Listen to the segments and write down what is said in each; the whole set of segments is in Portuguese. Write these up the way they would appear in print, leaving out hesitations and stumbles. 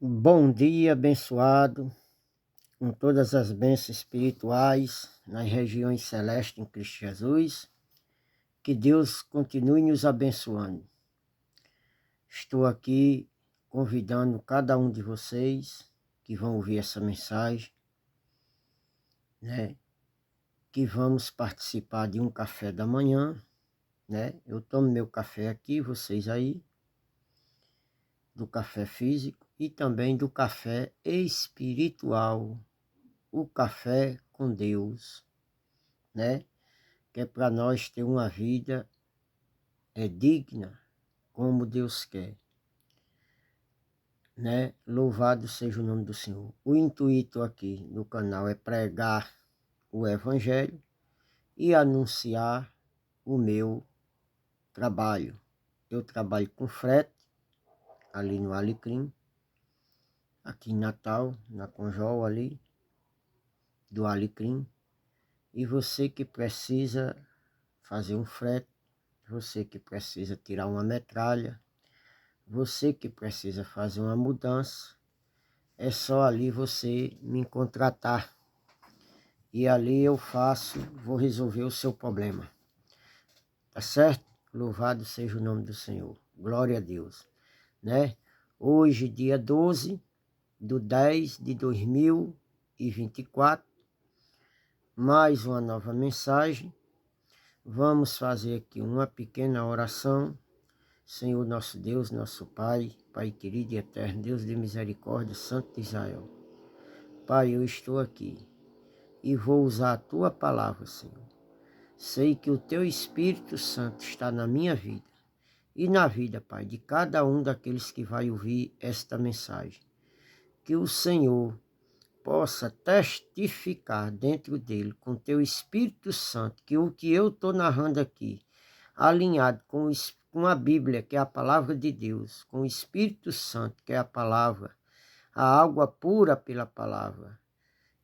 Bom dia, abençoado, com todas as bênçãos espirituais nas regiões celestes em Cristo Jesus. Que Deus continue nos abençoando. Estou aqui convidando cada um de vocês que vão ouvir essa mensagem, né? Que vamos participar de um café da manhã, né? Eu tomo meu café aqui, vocês aí, do café físico e também do café espiritual, o café com Deus, né? Que é para nós ter uma vida digna, como Deus quer, né? Louvado seja o nome do Senhor. O intuito aqui no canal é pregar o Evangelho e anunciar o meu trabalho. Eu trabalho com frete, ali no Alecrim, aqui em Natal, na Conjol ali, do Alecrim. E você que precisa fazer um frete, você que precisa tirar uma metralha, você que precisa fazer uma mudança, é só ali você me contratar. E ali eu faço, vou resolver o seu problema. Tá certo? Louvado seja o nome do Senhor. Glória a Deus. Né? Hoje, dia 12/10/2024, mais uma nova mensagem. Vamos fazer aqui uma pequena oração. Senhor nosso Deus, nosso Pai, Pai querido e eterno, Deus de misericórdia, Santo de Israel. Pai, eu estou aqui e vou usar a Tua palavra, Senhor. Sei que o Teu Espírito Santo está na minha vida e na vida, Pai, de cada um daqueles que vai ouvir esta mensagem. Que o Senhor possa testificar dentro dele, com Teu Espírito Santo, que o que eu estou narrando aqui, alinhado com a Bíblia, que é a palavra de Deus, com o Espírito Santo, que é a palavra, a água pura pela palavra,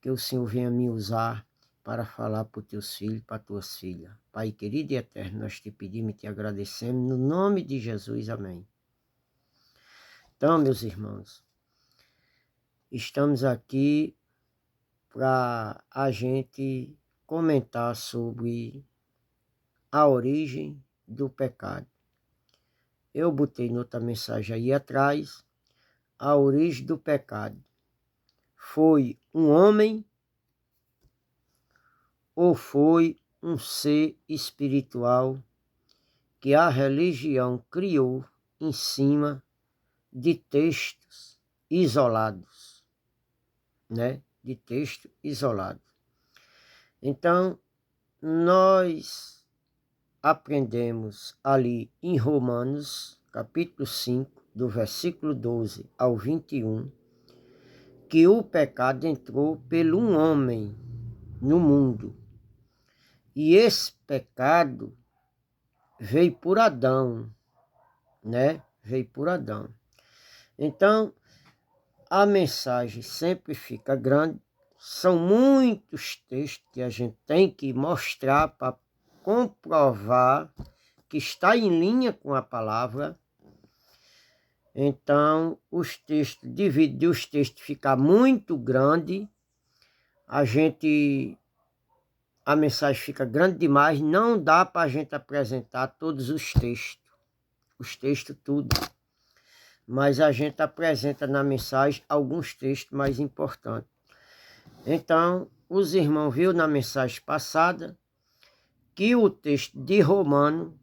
que o Senhor venha me usar para falar para os teus filhos, para as tuas filhas. Pai querido e eterno, nós te pedimos e te agradecemos, no nome de Jesus, amém. Então, meus irmãos, estamos aqui para a gente comentar sobre a origem do pecado. Eu botei noutra mensagem aí atrás, a origem do pecado. Foi um homem ou foi um ser espiritual que a religião criou em cima de textos isolados, né? De texto isolado. Então, nós aprendemos ali em Romanos, capítulo 5, do versículo 12 ao 21, que o pecado entrou pelo um homem no mundo. E esse pecado veio por Adão, né? Veio por Adão. Então, a mensagem sempre fica grande. São muitos textos que a gente tem que mostrar para comprovar que está em linha com a palavra. Então, os textos, devido os textos ficar muito grande, a mensagem fica grande demais, não dá para a gente apresentar todos os textos tudo. Mas a gente apresenta na mensagem alguns textos mais importantes. Então, os irmãos viram na mensagem passada que o texto de Romano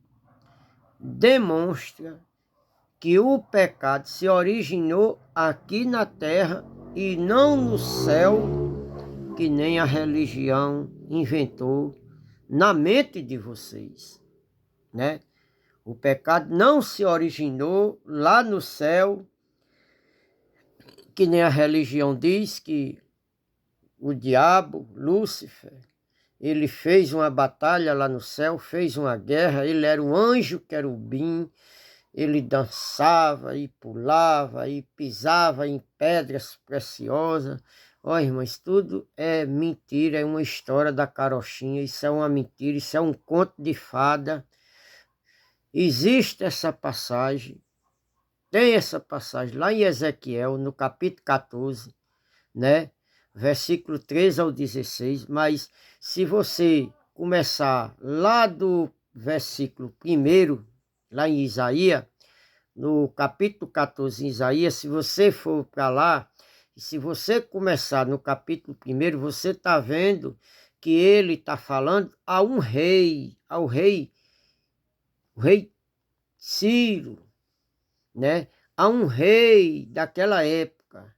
demonstra que o pecado se originou aqui na terra e não no céu, que nem a religião inventou na mente de vocês, né? O pecado não se originou lá no céu, que nem a religião diz que o diabo, Lúcifer, ele fez uma batalha lá no céu, fez uma guerra, ele era um anjo querubim, ele dançava e pulava e pisava em pedras preciosas. Ó, irmãos, tudo é mentira, é uma história da carochinha, isso é uma mentira, isso é um conto de fada. Existe essa passagem tem essa passagem lá em Ezequiel, no capítulo 14, né? Versículo 13 ao 16, mas se você começar lá do versículo 1, lá em Isaías, no capítulo 14 em Isaías, se você for para lá, e se você começar no capítulo 1, você está vendo que ele está falando a um rei, o rei Ciro, né? A um rei daquela época,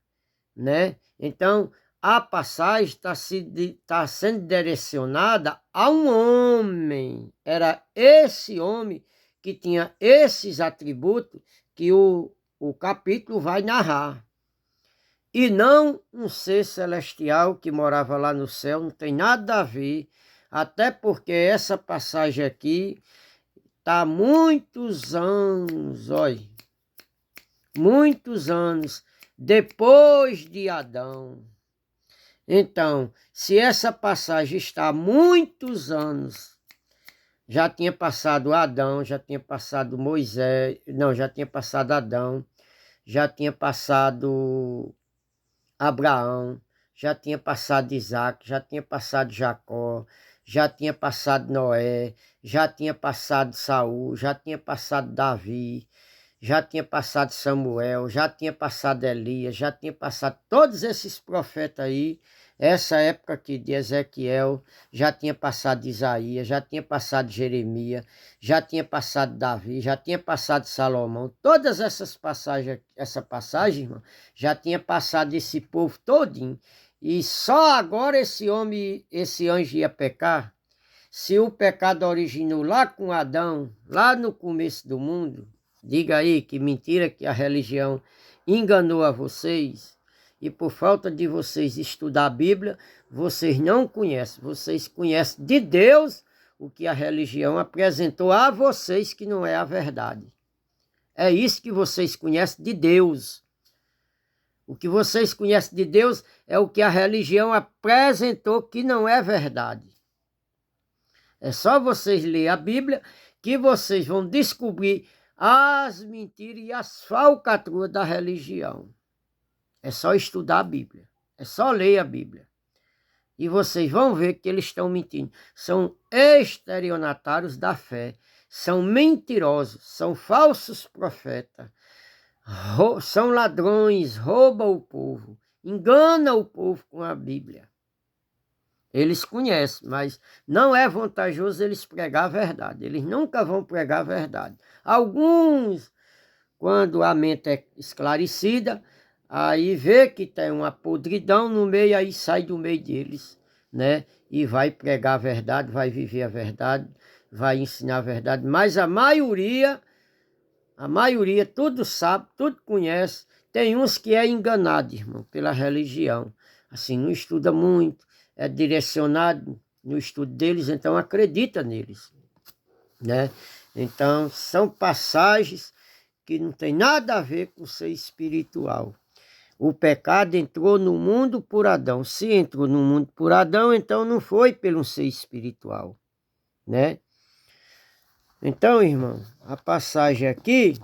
né? Então, a passagem está sendo direcionada a um homem. Era esse homem que tinha esses atributos que o capítulo vai narrar. E não um ser celestial que morava lá no céu, não tem nada a ver, até porque essa passagem aqui está há muitos anos, olha, muitos anos depois de Adão. Então, se essa passagem está há muitos anos, já tinha passado Adão, já tinha passado Moisés, não, já tinha passado Adão, já tinha passado Abraão, já tinha passado Isaac, já tinha passado Jacó, já tinha passado Noé, já tinha passado Saul, já tinha passado Davi, já tinha passado Samuel, já tinha passado Elias, já tinha passado todos esses profetas aí, essa época aqui de Ezequiel, já tinha passado Isaías, já tinha passado Jeremias, já tinha passado Davi, já tinha passado Salomão, todas essas passagens, essa passagem, irmão, já tinha passado esse povo todinho, e só agora esse homem, esse anjo ia pecar. Se o pecado originou lá com Adão, lá no começo do mundo, diga aí que mentira que a religião enganou a vocês e por falta de vocês estudar a Bíblia, vocês não conhecem. Vocês conhecem de Deus o que a religião apresentou a vocês que não é a verdade. É isso que vocês conhecem de Deus. O que vocês conhecem de Deus é o que a religião apresentou que não é verdade. É só vocês lerem a Bíblia que vocês vão descobrir as mentiras e as falcatruas da religião. É só estudar a Bíblia. É só ler a Bíblia. E vocês vão ver que eles estão mentindo. São estelionatários da fé. São mentirosos. São falsos profetas. São ladrões. Roubam o povo. Enganam o povo com a Bíblia. Eles conhecem, mas não é vantajoso eles pregar a verdade. Eles nunca vão pregar a verdade. Alguns, quando a mente é esclarecida, aí vê que tem uma podridão no meio, aí sai do meio deles, né? E vai pregar a verdade, vai viver a verdade, vai ensinar a verdade. Mas a maioria tudo sabe, tudo conhece. Tem uns que é enganado, irmão, pela religião. Assim, não estuda muito, é direcionado no estudo deles, então acredita neles, né? Então, são passagens que não tem nada a ver com ser espiritual. O pecado entrou no mundo por Adão. Se entrou no mundo por Adão, então não foi pelo ser espiritual, né? Então, irmão, a passagem aqui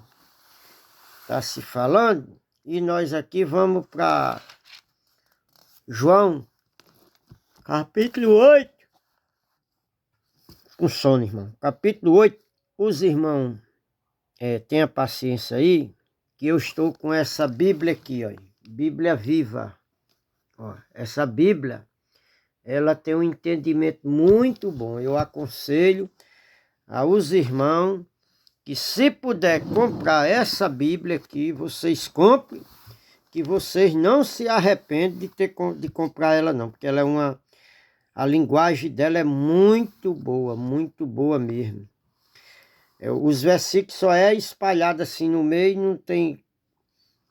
está se falando e nós aqui vamos para João, capítulo 8. Com sono, irmão. Capítulo 8. Os irmãos tenham paciência aí, que eu estou com essa Bíblia aqui, ó. Bíblia viva. Ó, essa Bíblia, ela tem um entendimento muito bom. Eu aconselho aos irmãos que se puder comprar essa Bíblia aqui, vocês comprem, que vocês não se arrependem de comprar ela não, porque ela é a linguagem dela é muito boa mesmo. Os versículos só é espalhado assim no meio, não tem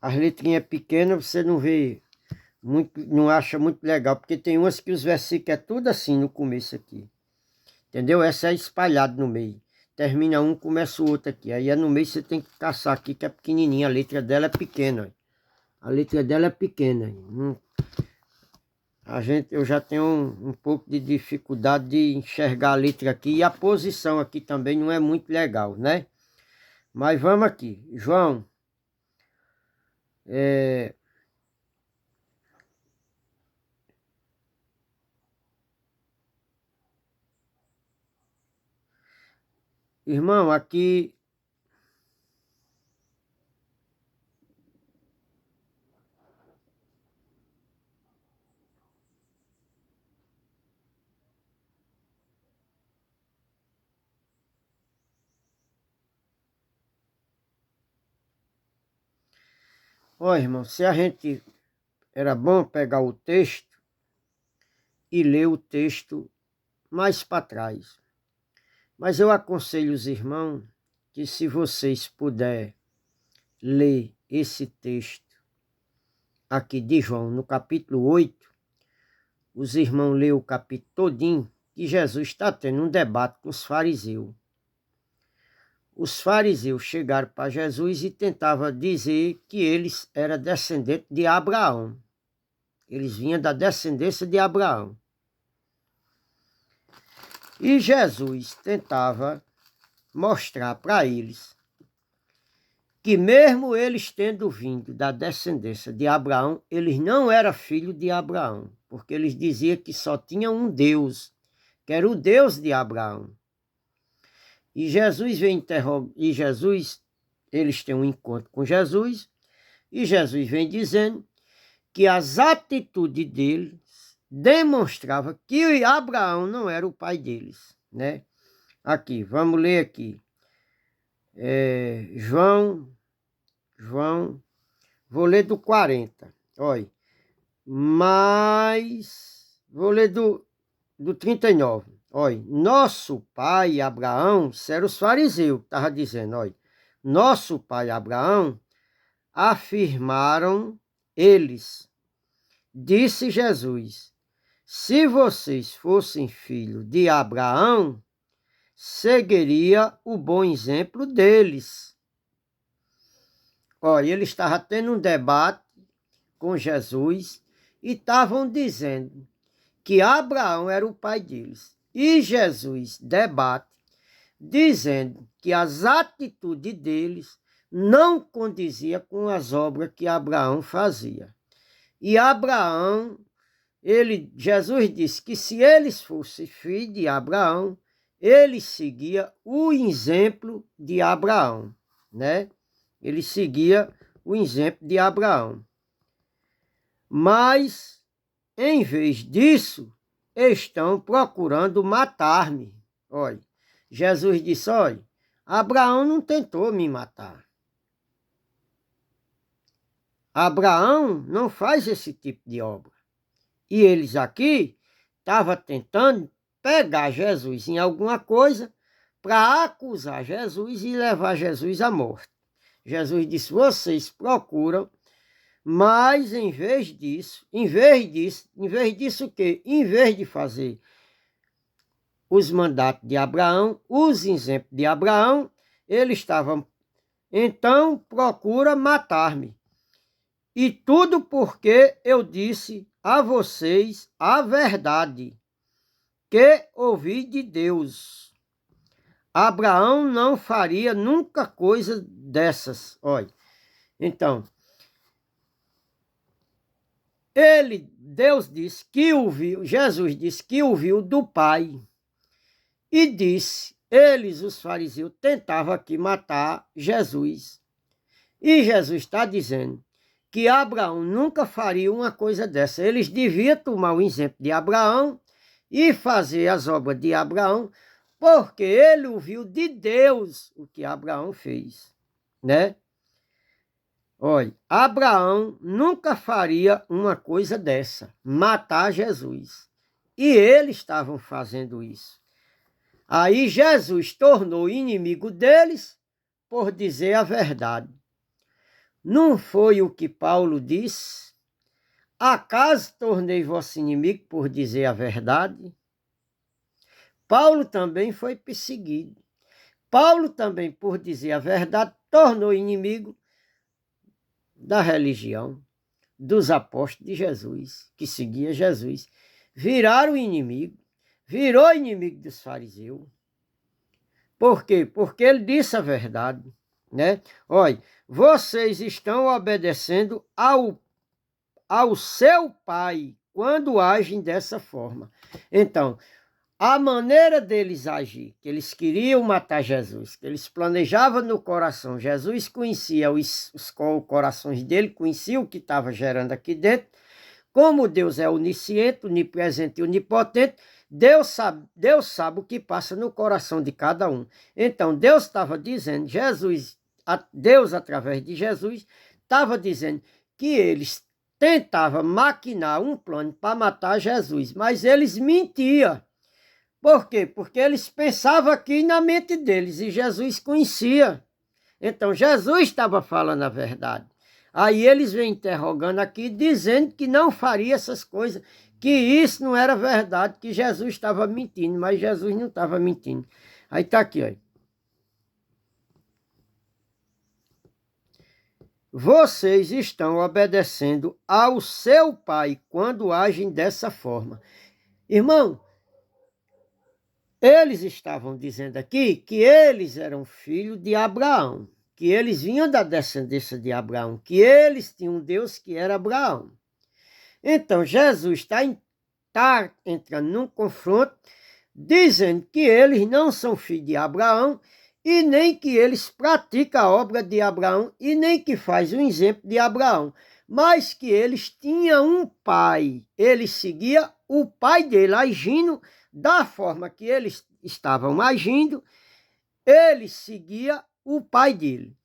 as letrinhas pequenas, você não vê muito, não acha muito legal, porque tem umas que os versículos é tudo assim no começo aqui. Entendeu? Essa é espalhada no meio. Termina um, começa o outro aqui. Aí é no meio você tem que caçar aqui, que é pequenininha, a letra dela é pequena. A letra dela é pequena. Eu já tenho um pouco de dificuldade de enxergar a letra aqui. E a posição aqui também não é muito legal, né? Mas vamos aqui. João, Irmão, aqui... Ó, irmão, se a gente... Era bom pegar o texto e ler o texto mais para trás. Mas eu aconselho os irmãos que, se vocês puderem ler esse texto aqui de João, no capítulo 8, os irmãos lêem o capítulo todinho, que Jesus está tendo um debate com os fariseus. Os fariseus chegaram para Jesus e tentavam dizer que eles eram descendentes de Abraão. Eles vinham da descendência de Abraão. E Jesus tentava mostrar para eles que, mesmo eles tendo vindo da descendência de Abraão, eles não eram filhos de Abraão, porque eles diziam que só tinha um Deus, que era o Deus de Abraão. E Jesus vem interrogar, e Jesus, eles têm um encontro com Jesus, e Jesus vem dizendo que as atitudes deles demonstravam que Abraão não era o pai deles, né? Aqui, vamos ler aqui. João, vou ler do 40, olha. Mas, vou ler do 39. Olha, nosso pai Abraão, isso era os fariseus que estavam dizendo, olha, nosso pai Abraão, afirmaram eles, disse Jesus, se vocês fossem filhos de Abraão, seguiria o bom exemplo deles. Olha, eles estavam tendo um debate com Jesus e estavam dizendo que Abraão era o pai deles. E Jesus debate, dizendo que as atitudes deles não condizia com as obras que Abraão fazia. E Abraão, Jesus disse que se eles fossem filhos de Abraão, ele seguia o exemplo de Abraão, né? Ele seguia o exemplo de Abraão. Mas, em vez disso, estão procurando matar-me. Olha, Jesus disse, olha, Abraão não tentou me matar. Abraão não faz esse tipo de obra. E eles aqui estavam tentando pegar Jesus em alguma coisa para acusar Jesus e levar Jesus à morte. Jesus disse, vocês procuram, mas em vez disso o quê? Em vez de fazer os mandatos de Abraão, os exemplos de Abraão, eles estavam, então procura matar-me. E tudo porque eu disse a vocês a verdade, que ouvi de Deus. Abraão não faria nunca coisa dessas. Olha, então, Deus disse que ouviu, Jesus disse que ouviu do Pai. E disse, eles, os fariseus, tentavam aqui matar Jesus. E Jesus está dizendo que Abraão nunca faria uma coisa dessa. Eles deviam tomar o exemplo de Abraão e fazer as obras de Abraão, porque ele ouviu de Deus o que Abraão fez, né? Olha, Abraão nunca faria uma coisa dessa, matar Jesus. E eles estavam fazendo isso. Aí Jesus tornou inimigo deles por dizer a verdade. Não foi o que Paulo disse? Acaso tornei vosso inimigo por dizer a verdade? Paulo também foi perseguido. Paulo também, por dizer a verdade, tornou inimigo da religião, dos apóstolos de Jesus, que seguia Jesus. Viraram inimigo, virou inimigo dos fariseus. Por quê? Porque ele disse a verdade. né? Olha, vocês estão obedecendo ao seu pai quando agem dessa forma. Então, a maneira deles agir, que eles queriam matar Jesus, que eles planejavam no coração, Jesus conhecia os corações dele, conhecia o que estava gerando aqui dentro. Como Deus é onisciente, onipresente e onipotente, Deus sabe o que passa no coração de cada um. Então, Deus estava dizendo, Deus, através de Jesus, estava dizendo que eles tentavam maquinar um plano para matar Jesus, mas eles mentiam. Por quê? Porque eles pensavam aqui na mente deles e Jesus conhecia. Então, Jesus estava falando a verdade. Aí eles vêm interrogando aqui, dizendo que não faria essas coisas, que isso não era verdade, que Jesus estava mentindo, mas Jesus não estava mentindo. Aí está aqui, ó. Vocês estão obedecendo ao seu pai quando agem dessa forma. Irmão, eles estavam dizendo aqui que eles eram filhos de Abraão, que eles vinham da descendência de Abraão, que eles tinham um Deus que era Abraão. Então, Jesus está entrando num confronto, dizendo que eles não são filhos de Abraão, e nem que eles praticam a obra de Abraão, e nem que faz o exemplo de Abraão, mas que eles tinham um pai, eles seguiam o pai dele agindo da forma que eles estavam agindo, eles seguiam o pai dele.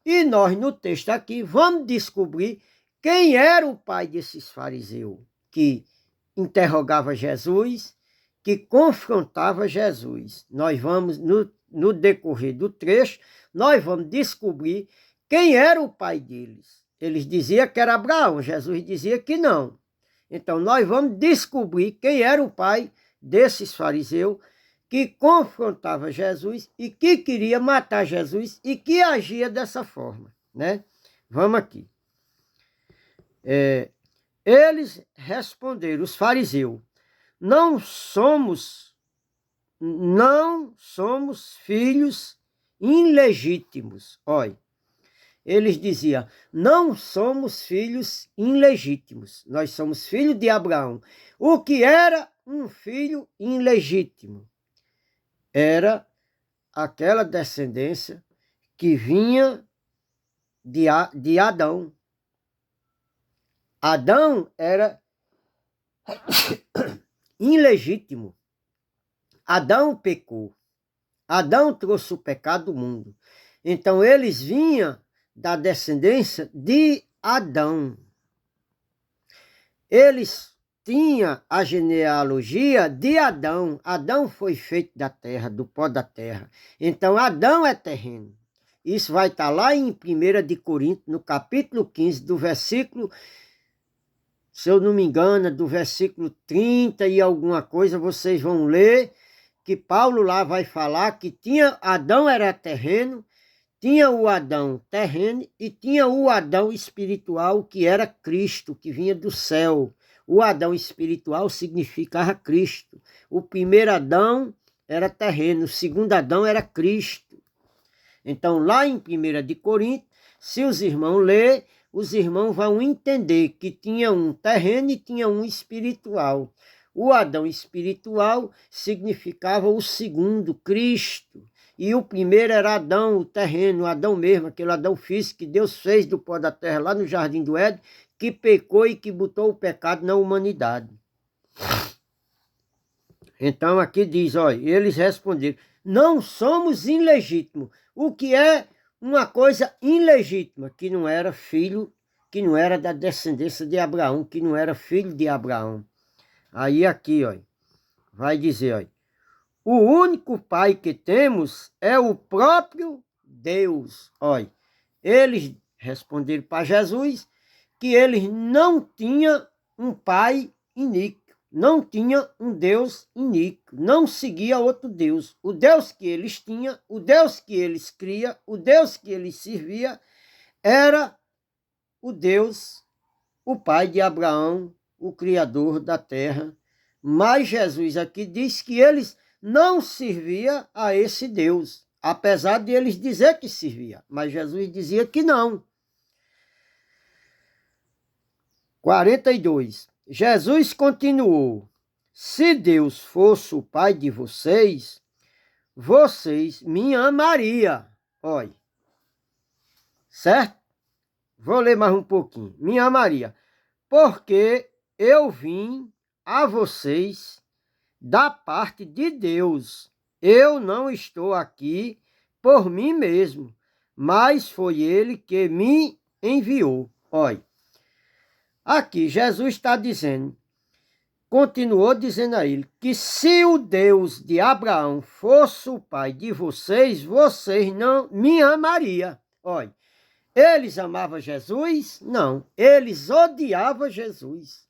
E nós, no texto aqui, vamos descobrir quem era o pai desses fariseus, que interrogava Jesus, que confrontava Jesus. Nós vamos, no decorrer do trecho, nós vamos descobrir quem era o pai deles. Eles diziam que era Abraão, Jesus dizia que não. Então, nós vamos descobrir quem era o pai desses fariseus que confrontava Jesus e que queria matar Jesus e que agia dessa forma, né? Vamos aqui. Eles responderam, os fariseus, não somos filhos ilegítimos. Olha, eles diziam, não somos filhos ilegítimos, nós somos filhos de Abraão. O que era um filho ilegítimo? Era aquela descendência que vinha de Adão. Adão era ilegítimo. Adão pecou. Adão trouxe o pecado do mundo. Então, eles vinham da descendência de Adão. Eles tinham a genealogia de Adão. Adão foi feito da terra, do pó da terra. Então, Adão é terreno. Isso vai estar lá em 1 de Coríntios, no capítulo 15, do versículo, se eu não me engano, do versículo 30 e alguma coisa, vocês vão ler que Paulo lá vai falar que Adão era terreno, tinha o Adão terreno e tinha o Adão espiritual, que era Cristo, que vinha do céu. O Adão espiritual significava Cristo. O primeiro Adão era terreno, o segundo Adão era Cristo. Então, lá em 1 de Coríntios, se os irmãos lerem, os irmãos vão entender que tinha um terreno e tinha um espiritual. O Adão espiritual significava o segundo, Cristo. E o primeiro era Adão, o terreno, o Adão mesmo, aquele Adão físico que Deus fez do pó da terra lá no Jardim do Éden, que pecou e que botou o pecado na humanidade. Então aqui diz, olha, eles responderam, não somos ilegítimos. O que é uma coisa ilegítima, que não era filho, que não era da descendência de Abraão, que não era filho de Abraão. Aí aqui, ó, vai dizer, ó, o único pai que temos é o próprio Deus. Olha, eles responderam para Jesus que eles não tinham um pai iníquo, não tinham um Deus iníquo, não seguia outro Deus. O Deus que eles tinham, o Deus que eles criam, o Deus que eles serviam, era o Deus, o pai de Abraão, o Criador da terra. Mas Jesus aqui diz que eles não serviam a esse Deus. apesar de eles dizer que servia, mas Jesus dizia que não. 42. Jesus continuou: se Deus fosse o Pai de vocês, vocês me amariam. Olha, certo? Vou ler mais um pouquinho. Me amaria, porque eu vim a vocês da parte de Deus. Eu não estou aqui por mim mesmo, mas foi Ele que me enviou. Olha, aqui Jesus está dizendo, continuou dizendo a ele, que se o Deus de Abraão fosse o pai de vocês, vocês não me amariam. Olha, eles amavam Jesus? Não, eles odiavam Jesus.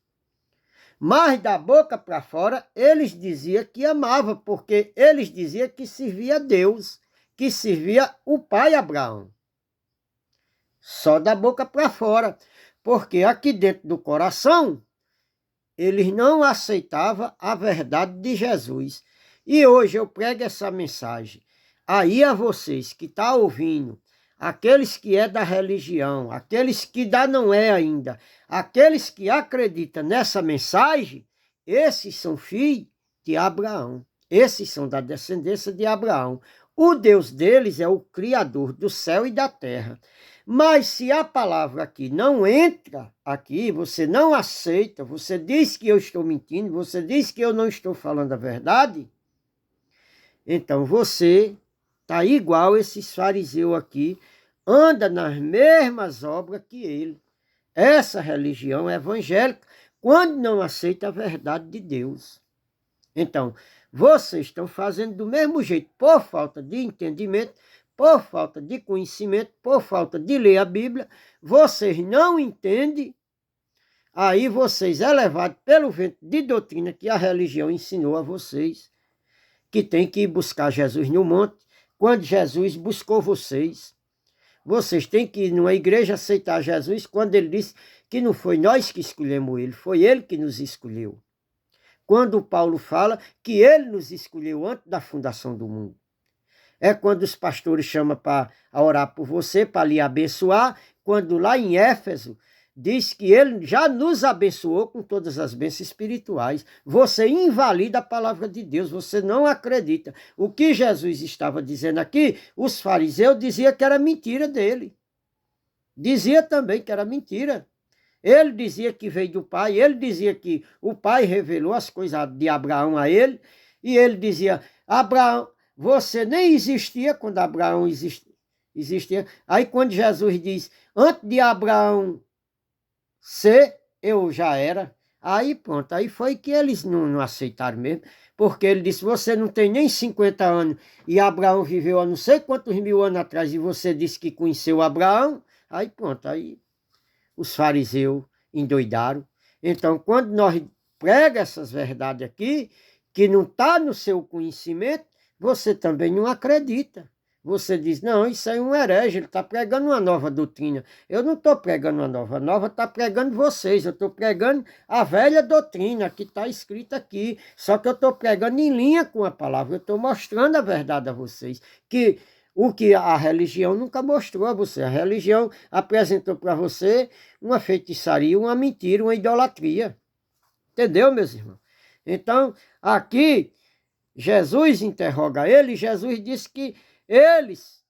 Mas da boca para fora, eles diziam que amavam, porque eles diziam que servia a Deus, que servia o pai Abraão. Só da boca para fora, porque aqui dentro do coração, eles não aceitavam a verdade de Jesus. E hoje eu prego essa mensagem aí a vocês que estão ouvindo, aqueles que é da religião, aqueles que não é ainda, aqueles que acreditam nessa mensagem, esses são filhos de Abraão. Esses são da descendência de Abraão. O Deus deles é o Criador do céu e da terra. Mas se a palavra aqui não entra aqui, você não aceita, você diz que eu estou mentindo, você diz que eu não estou falando a verdade, então você está igual esses fariseus aqui, anda nas mesmas obras que ele. Essa religião evangélica, quando não aceita a verdade de Deus. Então, vocês estão fazendo do mesmo jeito, por falta de entendimento, por falta de conhecimento, por falta de ler a Bíblia, vocês não entendem, aí vocês é levado pelo vento de doutrina que a religião ensinou a vocês, que tem que ir buscar Jesus no monte, quando Jesus buscou vocês. Vocês têm que ir numa igreja aceitar Jesus, quando ele disse que não foi nós que escolhemos ele, foi ele que nos escolheu. Quando Paulo fala que ele nos escolheu antes da fundação do mundo. É quando os pastores chamam para orar por você, para lhe abençoar, quando lá em Éfeso diz que ele já nos abençoou com todas as bênçãos espirituais. Você invalida a palavra de Deus, você não acredita. O que Jesus estava dizendo aqui, os fariseus diziam que era mentira dele. Dizia também que era mentira. Ele dizia que veio do Pai, ele dizia que o Pai revelou as coisas de Abraão a ele, e ele dizia, Abraão, você nem existia quando Abraão existia. Aí quando Jesus diz, antes de Abraão ser, eu já era. Aí pronto, aí foi que eles não aceitaram mesmo, porque ele disse, você não tem nem 50 anos, e Abraão viveu há não sei quantos mil anos atrás, e você disse que conheceu Abraão, aí pronto, aí os fariseus endoidaram. Então, quando nós pregamos essas verdades aqui, que não está no seu conhecimento, você também não acredita. Você diz, não, isso aí é um herege, ele está pregando uma nova doutrina. Eu não estou pregando uma nova está pregando vocês. Eu estou pregando a velha doutrina que está escrita aqui. Só que eu estou pregando em linha com a palavra. Eu estou mostrando a verdade a vocês. Que o que a religião nunca mostrou a você. A religião apresentou para você uma feitiçaria, uma mentira, uma idolatria. Entendeu, meus irmãos? Então, aqui, Jesus interroga ele, e Jesus disse que eles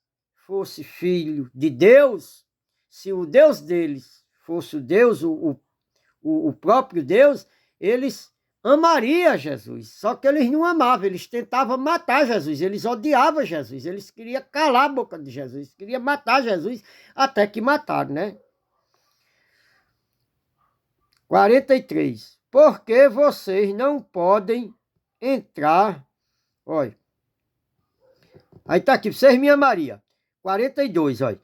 fosse filho de Deus, se o Deus deles fosse o Deus, o próprio Deus, eles amariam Jesus. Só que eles não amavam, eles tentavam matar Jesus, eles odiavam Jesus, eles queriam calar a boca de Jesus, queriam matar Jesus, até que mataram, né? 43. Porque vocês não podem entrar. Olha. Aí está aqui, vocês me amariam. 42, olha.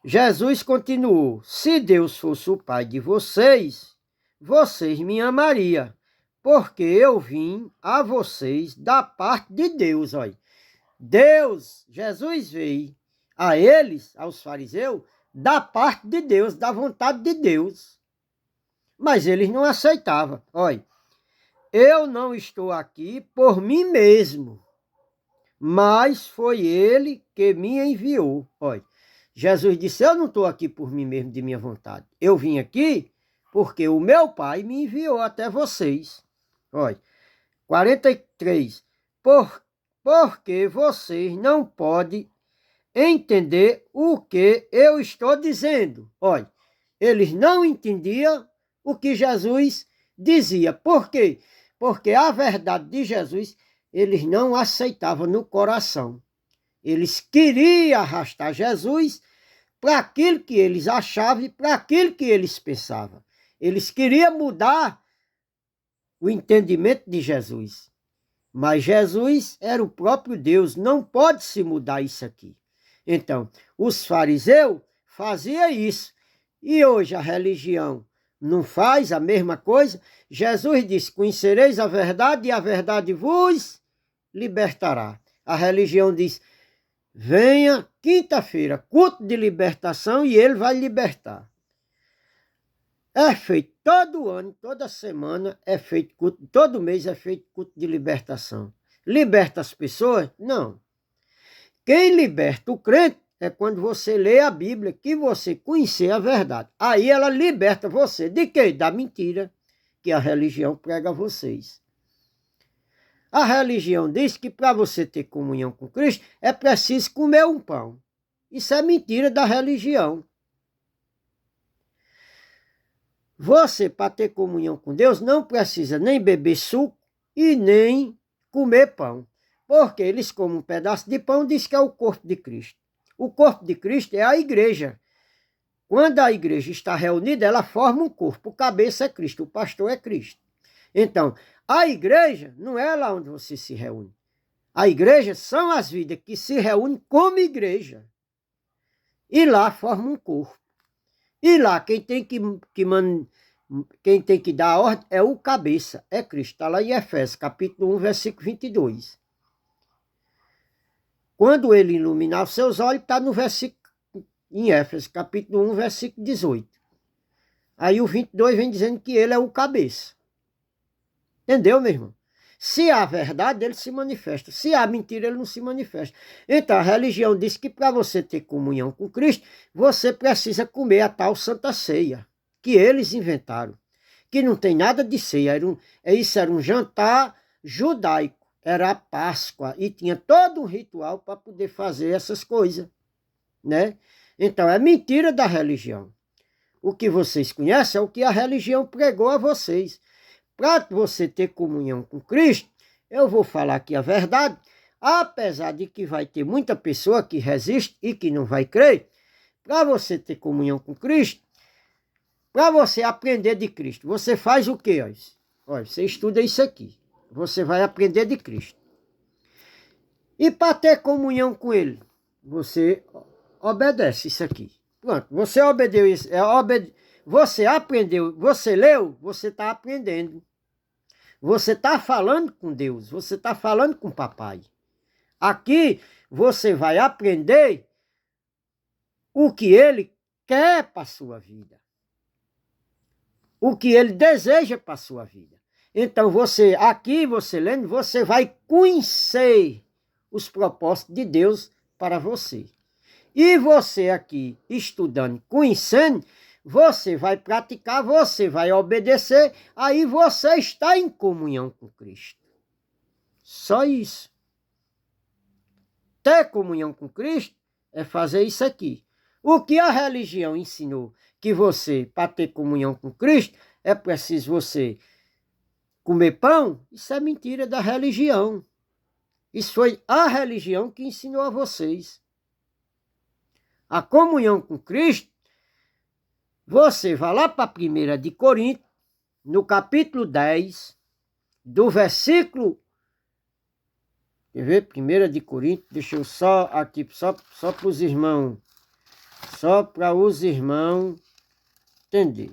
Jesus continuou, se Deus fosse o Pai de vocês, vocês me amariam, porque eu vim a vocês da parte de Deus, olha. Deus, Jesus veio a eles, aos fariseus, da parte de Deus, da vontade de Deus. Mas eles não aceitavam. Olha, eu não estou aqui por mim mesmo, mas foi ele que me enviou. Olha, Jesus disse, eu não estou aqui por mim mesmo, de minha vontade. Eu vim aqui porque o meu Pai me enviou até vocês. Olha, 43. Porque vocês não podem entender o que eu estou dizendo. Olha, eles não entendiam o que Jesus dizia. Por quê? Porque a verdade de Jesus eles não aceitavam no coração. Eles queriam arrastar Jesus para aquilo que eles achavam e para aquilo que eles pensavam. Eles queriam mudar o entendimento de Jesus. Mas Jesus era o próprio Deus, não pode se mudar isso aqui. Então, os fariseus faziam isso. E hoje a religião não faz a mesma coisa. Jesus disse, conhecereis a verdade e a verdade vos libertará. A religião diz, venha quinta-feira, culto de libertação e ele vai libertar. É feito todo ano, toda semana é feito culto, todo mês é feito culto de libertação. Liberta as pessoas? Não. Quem liberta o crente é quando você lê a Bíblia, que você conhecer a verdade. Aí ela liberta você de quê? Da mentira que a religião prega a vocês. A religião diz que para você ter comunhão com Cristo é preciso comer um pão. Isso é mentira da religião. Você, para ter comunhão com Deus, não precisa nem beber suco e nem comer pão. Porque eles comem um pedaço de pão e diz que é o corpo de Cristo. O corpo de Cristo é a igreja. Quando a igreja está reunida, ela forma um corpo. O cabeça é Cristo, o pastor é Cristo. Então, a igreja não é lá onde você se reúne. A igreja são as vidas que se reúnem como igreja. E lá forma um corpo. E lá quem tem que dar a ordem é o cabeça, é Cristo. Está lá em Efésios, capítulo 1, versículo 22. Quando ele iluminar os seus olhos, está no versículo, em Éfeso, capítulo 1, versículo 18. Aí o 22 vem dizendo que ele é o cabeça. Entendeu, meu irmão? Se há verdade, ele se manifesta. Se há mentira, ele não se manifesta. Então, a religião diz que para você ter comunhão com Cristo, você precisa comer a tal Santa Ceia, que eles inventaram. Que não tem nada de ceia. Isso era um jantar judaico. Era a Páscoa. E tinha todo um ritual para poder fazer essas coisas. Né? Então, é mentira da religião. O que vocês conhecem é o que a religião pregou a vocês. Para você ter comunhão com Cristo, eu vou falar aqui a verdade, apesar de que vai ter muita pessoa que resiste e que não vai crer. Para você ter comunhão com Cristo, para você aprender de Cristo, você faz o quê? Olha, você estuda isso aqui, você vai aprender de Cristo. E para ter comunhão com Ele, você obedece isso aqui. Pronto, você obedeceu isso, você aprendeu, você leu, você está aprendendo. Você está falando com Deus, você está falando com o papai. Aqui você vai aprender o que ele quer para a sua vida. O que ele deseja para a sua vida. Então aqui você lendo, você vai conhecer os propósitos de Deus para você. E você aqui estudando, conhecendo, você vai praticar, você vai obedecer, aí você está em comunhão com Cristo. Só isso. Ter comunhão com Cristo é fazer isso aqui. O que a religião ensinou que você, para ter comunhão com Cristo, é preciso você comer pão, isso é mentira da religião. Isso foi a religião que ensinou a vocês. A comunhão com Cristo, você vai lá para a 1 de Coríntios, no capítulo 10, do versículo... Quer ver? 1 de Coríntios, deixa eu só aqui, só para os irmãos, só para os irmãos entender.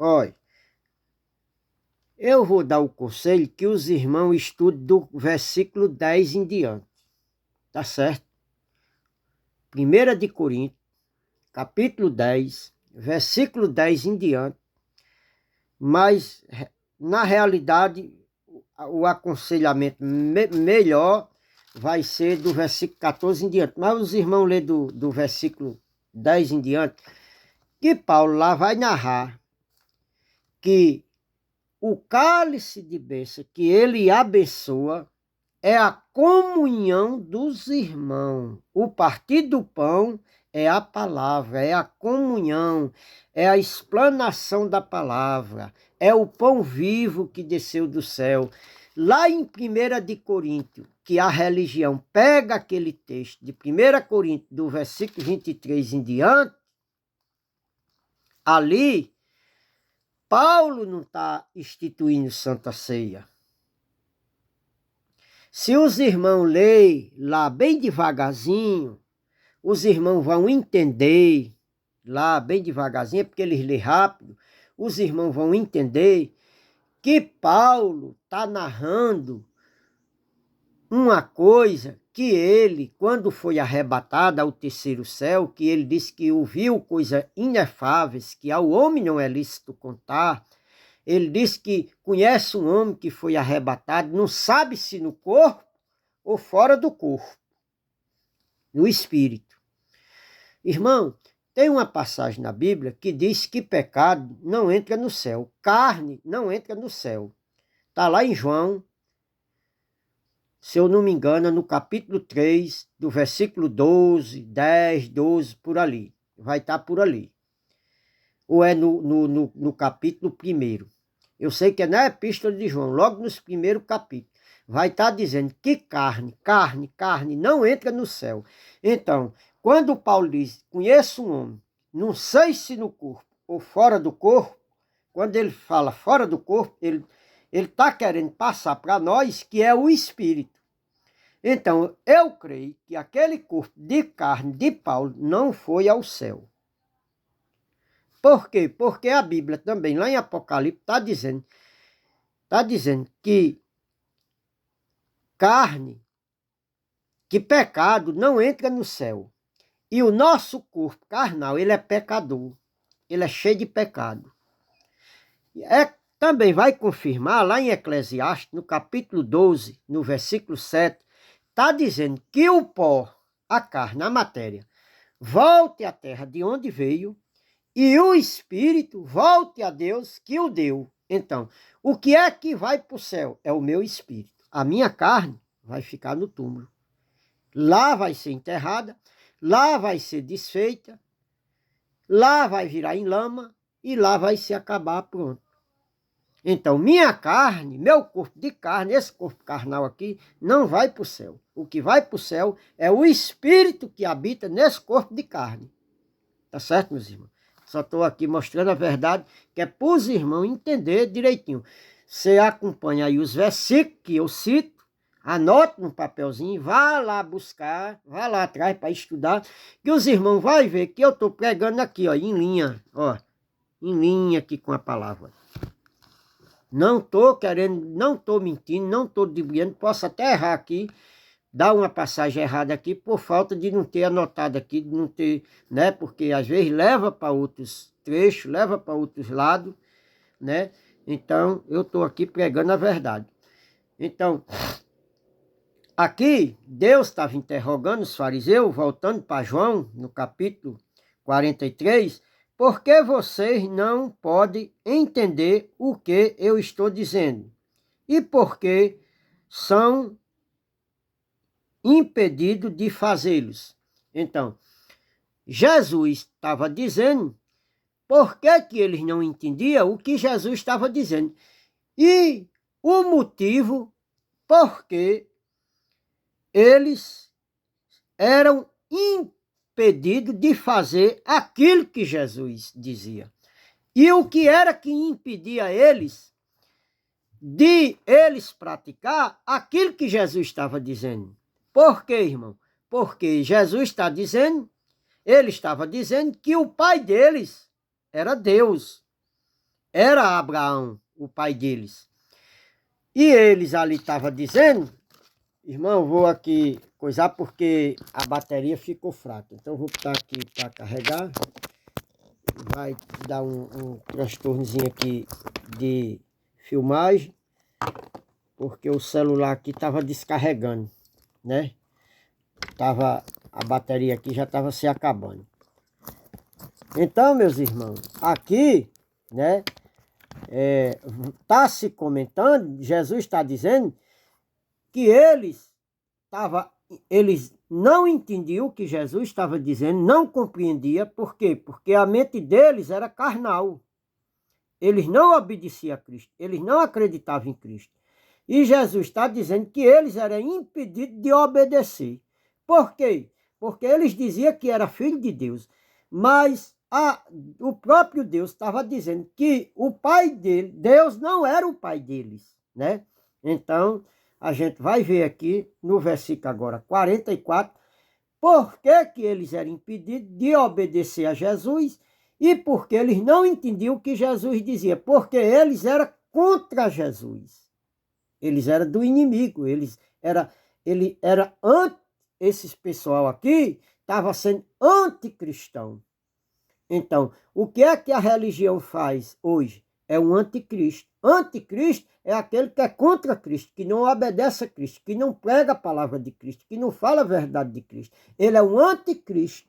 Olha, eu vou dar o conselho que os irmãos estudem do versículo 10 em diante. Tá certo? 1 de Coríntios, capítulo 10, versículo 10 em diante. Mas, na realidade, o aconselhamento melhor vai ser do versículo 14 em diante. Mas os irmãos lêem do versículo 10 em diante, que Paulo lá vai narrar que o cálice de bênção que ele abençoa é a comunhão dos irmãos. O partir do pão é a palavra, é a comunhão, é a explanação da palavra, é o pão vivo que desceu do céu. Lá em 1 de Coríntios, que a religião pega aquele texto de 1 Coríntios, do versículo 23 em diante, ali, Paulo não está instituindo Santa Ceia. Se os irmãos lerem lá bem devagarzinho, os irmãos vão entender, lá bem devagarzinho, porque eles lêem rápido, os irmãos vão entender que Paulo está narrando uma coisa que ele, quando foi arrebatado ao terceiro céu, que ele disse que ouviu coisas inefáveis, que ao homem não é lícito contar. Ele disse que conhece um homem que foi arrebatado, não sabe se no corpo ou fora do corpo, no espírito. Irmão, tem uma passagem na Bíblia que diz que pecado não entra no céu, carne não entra no céu. Está lá em João, se eu não me engano, no capítulo 3, do versículo 12, 10, 12, por ali. Vai estar por ali. Ou é no capítulo 1. Eu sei que é na Epístola de João, logo nos primeiros capítulos. Vai estar dizendo que carne não entra no céu. Então, quando Paulo diz, conheço um homem, não sei se no corpo ou fora do corpo, quando ele fala fora do corpo, ele está querendo passar para nós que é o Espírito. Então, eu creio que aquele corpo de carne de Paulo não foi ao céu. Por quê? Porque a Bíblia também, lá em Apocalipse, está dizendo que carne, que pecado não entra no céu. E o nosso corpo carnal, ele é pecador. Ele é cheio de pecado. Também vai confirmar lá em Eclesiastes, no capítulo 12, no versículo 7, está dizendo que o pó, a carne, a matéria, volte à terra de onde veio, e o espírito volte a Deus que o deu. Então, o que é que vai para o céu? É o meu espírito. A minha carne vai ficar no túmulo. Lá vai ser enterrada, lá vai ser desfeita, lá vai virar em lama e lá vai se acabar, pronto. Então, minha carne, meu corpo de carne, esse corpo carnal aqui, não vai para o céu. O que vai para o céu é o espírito que habita nesse corpo de carne. Tá certo, meus irmãos? Só estou aqui mostrando a verdade, que é para os irmãos entender direitinho. Você acompanha aí os versículos que eu cito, anote no papelzinho, vá lá buscar, vá lá atrás para estudar, que os irmãos vão ver que eu estou pregando aqui, ó, em linha aqui com a palavra. Não estou querendo, não estou mentindo, não estou dibriando, posso até errar aqui, dar uma passagem errada aqui por falta de não ter anotado aqui, de não ter, né? Porque às vezes leva para outros trechos, leva para outros lados, né? Então, eu estou aqui pregando a verdade. Então, aqui, Deus estava interrogando os fariseus, voltando para João, no capítulo 43, por que vocês não podem entender o que eu estou dizendo? E por que são impedidos de fazê-los? Então, Jesus estava dizendo por que eles não entendiam o que Jesus estava dizendo. E o motivo porque eles eram impedidos de fazer aquilo que Jesus dizia. E o que era que impedia eles de eles praticar aquilo que Jesus estava dizendo? Por quê, irmão? Porque Jesus está dizendo, ele estava dizendo que o pai deles era Deus. era Abraão, o pai deles. E eles ali estavam dizendo, irmão, vou aqui coisar porque a bateria ficou fraca. Então vou botar aqui para carregar. Vai dar um transtornozinho aqui de filmagem, porque o celular aqui estava descarregando, né? A bateria aqui já estava se acabando. Então, meus irmãos, aqui, né, tá se comentando, Jesus está dizendo que eles não entendiam o que Jesus estava dizendo, não compreendia. Por quê? Porque a mente deles era carnal. Eles não obedeciam a Cristo, eles não acreditavam em Cristo. E Jesus está dizendo que eles eram impedidos de obedecer. Por quê? Porque eles diziam que era filho de Deus, mas o próprio Deus estava dizendo que o pai dele, Deus não era o pai deles, né? Então, a gente vai ver aqui no versículo agora 44, por que que eles eram impedidos de obedecer a Jesus e porque eles não entendiam o que Jesus dizia, porque eles eram contra Jesus. Eles eram do inimigo, esses pessoal aqui estava sendo anticristão. Então, o que é que a religião faz hoje? É um anticristo. Anticristo é aquele que é contra Cristo, que não obedece a Cristo, que não prega a palavra de Cristo, que não fala a verdade de Cristo. Ele é um anticristo.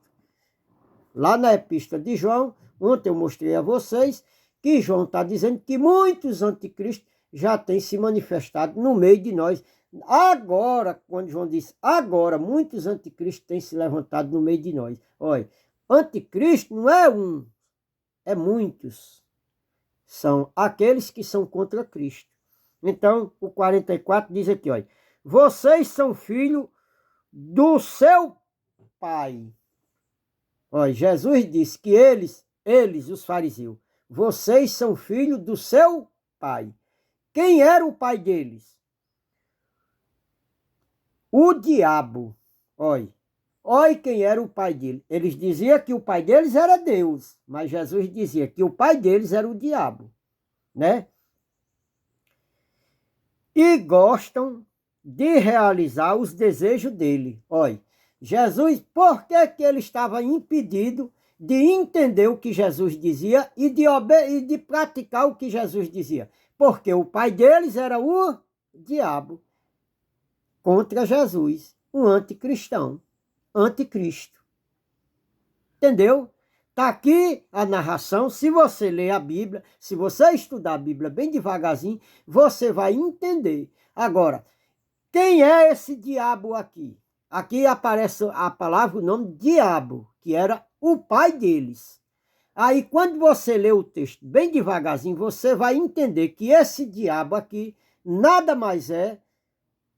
Lá na epístola de João, ontem eu mostrei a vocês que João está dizendo que muitos anticristos já têm se manifestado no meio de nós. Agora, quando João diz agora, muitos anticristos têm se levantado no meio de nós. Olha, anticristo não é um, é muitos. São aqueles que são contra Cristo. Então, o 44 diz aqui, olha, vocês são filhos do seu pai. Olha, Jesus disse que eles, os fariseus, vocês são filhos do seu pai. Quem era o pai deles? O diabo. Olha quem era o pai dele. Eles diziam que o pai deles era Deus, mas Jesus dizia que o pai deles era o diabo, né? E gostam de realizar os desejos dele. Olha, Jesus, por que que ele estava impedido de entender o que Jesus dizia e de praticar o que Jesus dizia? Porque o pai deles era o diabo contra Jesus, um anticristão, anticristo. Entendeu? Está aqui a narração. Se você ler a Bíblia, se você estudar a Bíblia bem devagarzinho, você vai entender. Agora, quem é esse diabo aqui? Aqui aparece a palavra, o nome diabo, que era o pai deles. Aí, quando você lê o texto bem devagarzinho, você vai entender que esse diabo aqui nada mais é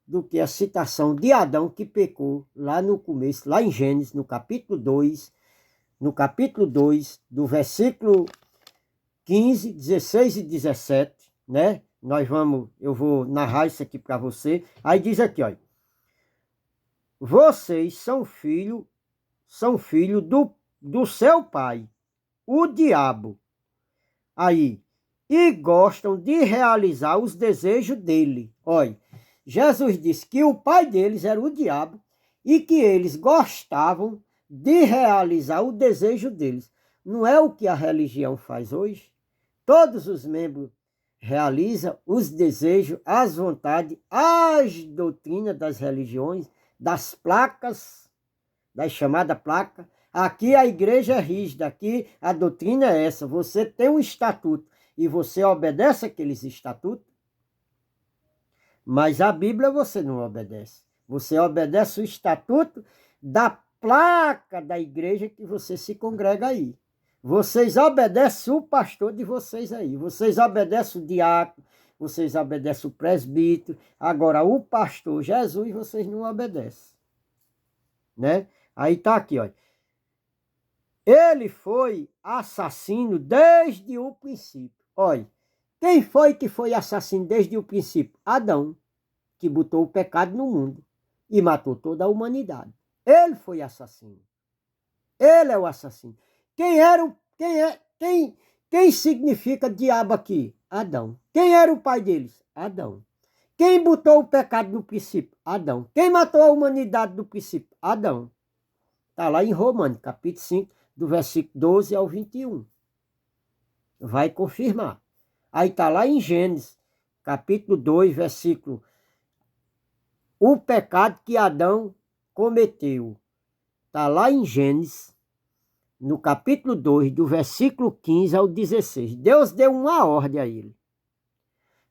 do que a citação de Adão que pecou lá no começo, lá em Gênesis, no capítulo 2, do versículo 15, 16 e 17, né? Eu vou narrar isso aqui para você. Aí diz aqui, olha, vocês são filho do seu pai, o diabo. Aí, e gostam de realizar os desejos dele. Olha, Jesus disse que o pai deles era o diabo e que eles gostavam de realizar o desejo deles. Não é o que a religião faz hoje? Todos os membros realizam os desejos, as vontades, as doutrinas das religiões, das placas, das chamadas placas. Aqui a igreja é rígida, aqui a doutrina é essa. Você tem um estatuto e você obedece aqueles estatutos, mas a Bíblia você não obedece. Você obedece o estatuto da placa da igreja que você se congrega aí. Vocês obedecem o pastor de vocês aí. Vocês obedecem o diácono, vocês obedecem o presbítero. Agora, o pastor Jesus, vocês não obedecem. Né? Aí tá aqui, olha. Ele foi assassino desde o princípio. Olha, quem foi que foi assassino desde o princípio? Adão, que botou o pecado no mundo e matou toda a humanidade. Ele foi assassino. Ele é o assassino. Quem significa diabo aqui? Adão. Quem era o pai deles? Adão. Quem botou o pecado no princípio? Adão. Quem matou a humanidade no princípio? Adão. Está lá em Romanos, capítulo 5, do versículo 12 ao 21. Vai confirmar. Aí está lá em Gênesis, capítulo 2, versículo. O pecado que Adão cometeu. Está lá em Gênesis, no capítulo 2, do versículo 15 ao 16. Deus deu uma ordem a ele.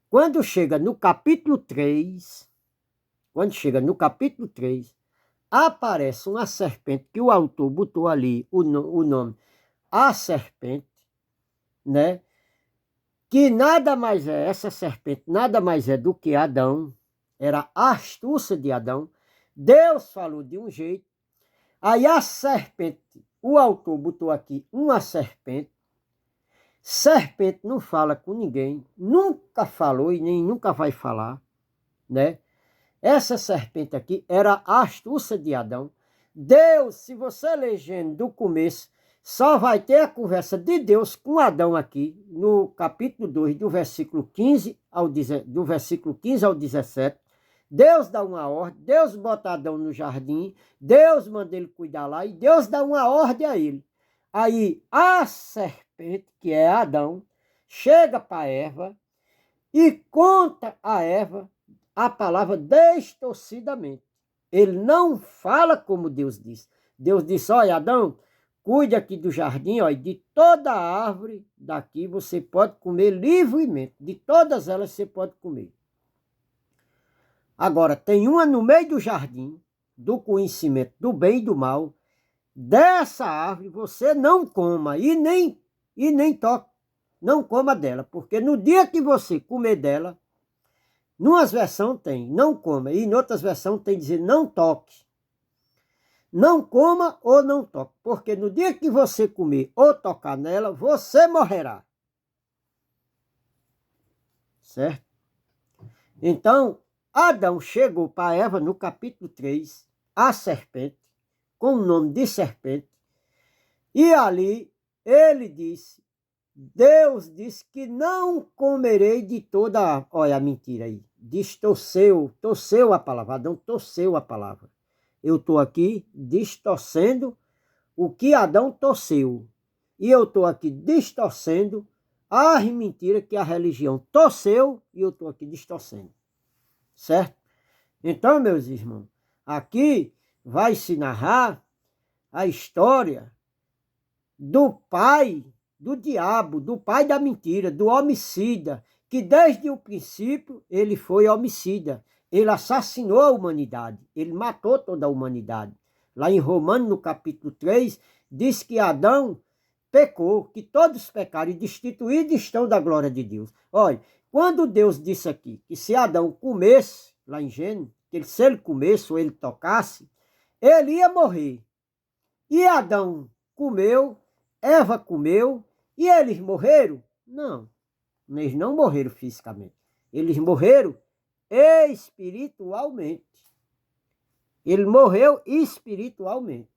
Quando chega no capítulo 3, aparece uma serpente, que o autor botou ali o nome, a serpente, né? Que nada mais é, essa serpente nada mais é do que Adão, era a astúcia de Adão. Deus falou de um jeito, aí a serpente, o autor botou aqui uma serpente. Serpente não fala com ninguém, nunca falou e nem nunca vai falar, né? Essa serpente aqui era a astúcia de Adão. Deus, se você ler Gênesis do começo, só vai ter a conversa de Deus com Adão aqui, no capítulo 2, do versículo 15 ao 17. Deus dá uma ordem, Deus bota Adão no jardim, Deus manda ele cuidar lá e Deus dá uma ordem a ele. Aí a serpente, que é Adão, chega para Eva e conta a Eva a palavra distorcidamente. Ele não fala como Deus disse. Deus disse, olha, Adão, cuide aqui do jardim, olha, de toda árvore daqui você pode comer livremente. De todas elas você pode comer. Agora, tem uma no meio do jardim, do conhecimento do bem e do mal. Dessa árvore você não coma e nem toque. Não coma dela, porque no dia que você comer dela, numas versões tem não coma e em outras versões tem dizer não toque. Não coma ou não toque, porque no dia que você comer ou tocar nela, você morrerá. Certo? Então, Adão chegou para Eva no capítulo 3, a serpente, com o nome de serpente, e ali ele disse, Deus disse que não comerei de toda... Olha a mentira aí. Torceu a palavra. Adão torceu a palavra. Eu estou aqui distorcendo o que Adão torceu. E eu estou aqui distorcendo as mentiras que a religião torceu e eu estou aqui distorcendo. Certo? Então, meus irmãos, aqui vai se narrar a história do pai do diabo, do pai da mentira, do homicida, que desde o princípio ele foi homicida. Ele assassinou a humanidade, ele matou toda a humanidade. Lá em Romanos, no capítulo 3, diz que Adão pecou, que todos pecaram e destituídos estão da glória de Deus. Olha, quando Deus disse aqui que se Adão comesse, lá em Gênesis, que se ele comesse ou ele tocasse, ele ia morrer. E Adão comeu, Eva comeu, e eles morreram? Não, eles não morreram fisicamente. Eles morreram espiritualmente. Ele morreu espiritualmente.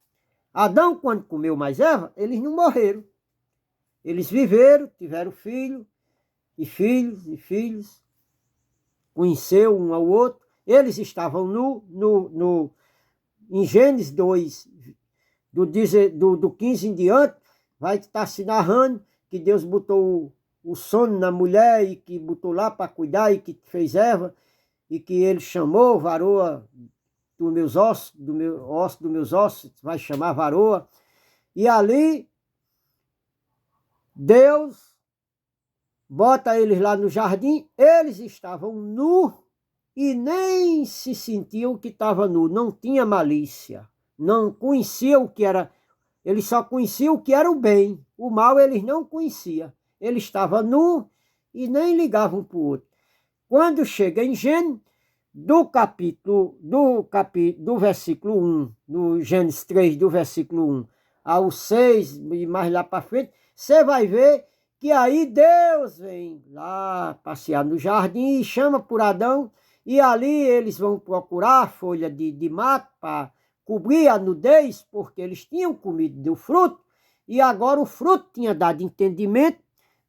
Adão, quando comeu mais Eva, eles não morreram. Eles viveram, tiveram filho, e filhos, e filhos. Conheceu um ao outro. Eles estavam em Gênesis 2, do 15 em diante, vai estar se narrando que Deus botou o sono na mulher e que botou lá para cuidar e que fez Eva e que ele chamou varoa dos meus ossos, dos meus ossos, vai chamar varoa. E ali Deus bota eles lá no jardim, eles estavam nus e nem se sentiam que estava nu, não tinha malícia, não conheciam o que era. Eles só conheciam o que era o bem. O mal eles não conheciam. Ele estava nu e nem ligavam um para o outro. Quando chega em Gênesis, do versículo 1, no Gênesis 3, do versículo 1 ao 6, e mais lá para frente, você vai ver que aí Deus vem lá passear no jardim e chama por Adão, e ali eles vão procurar folha de mato para cobrir a nudez, porque eles tinham comido do fruto, e agora o fruto tinha dado entendimento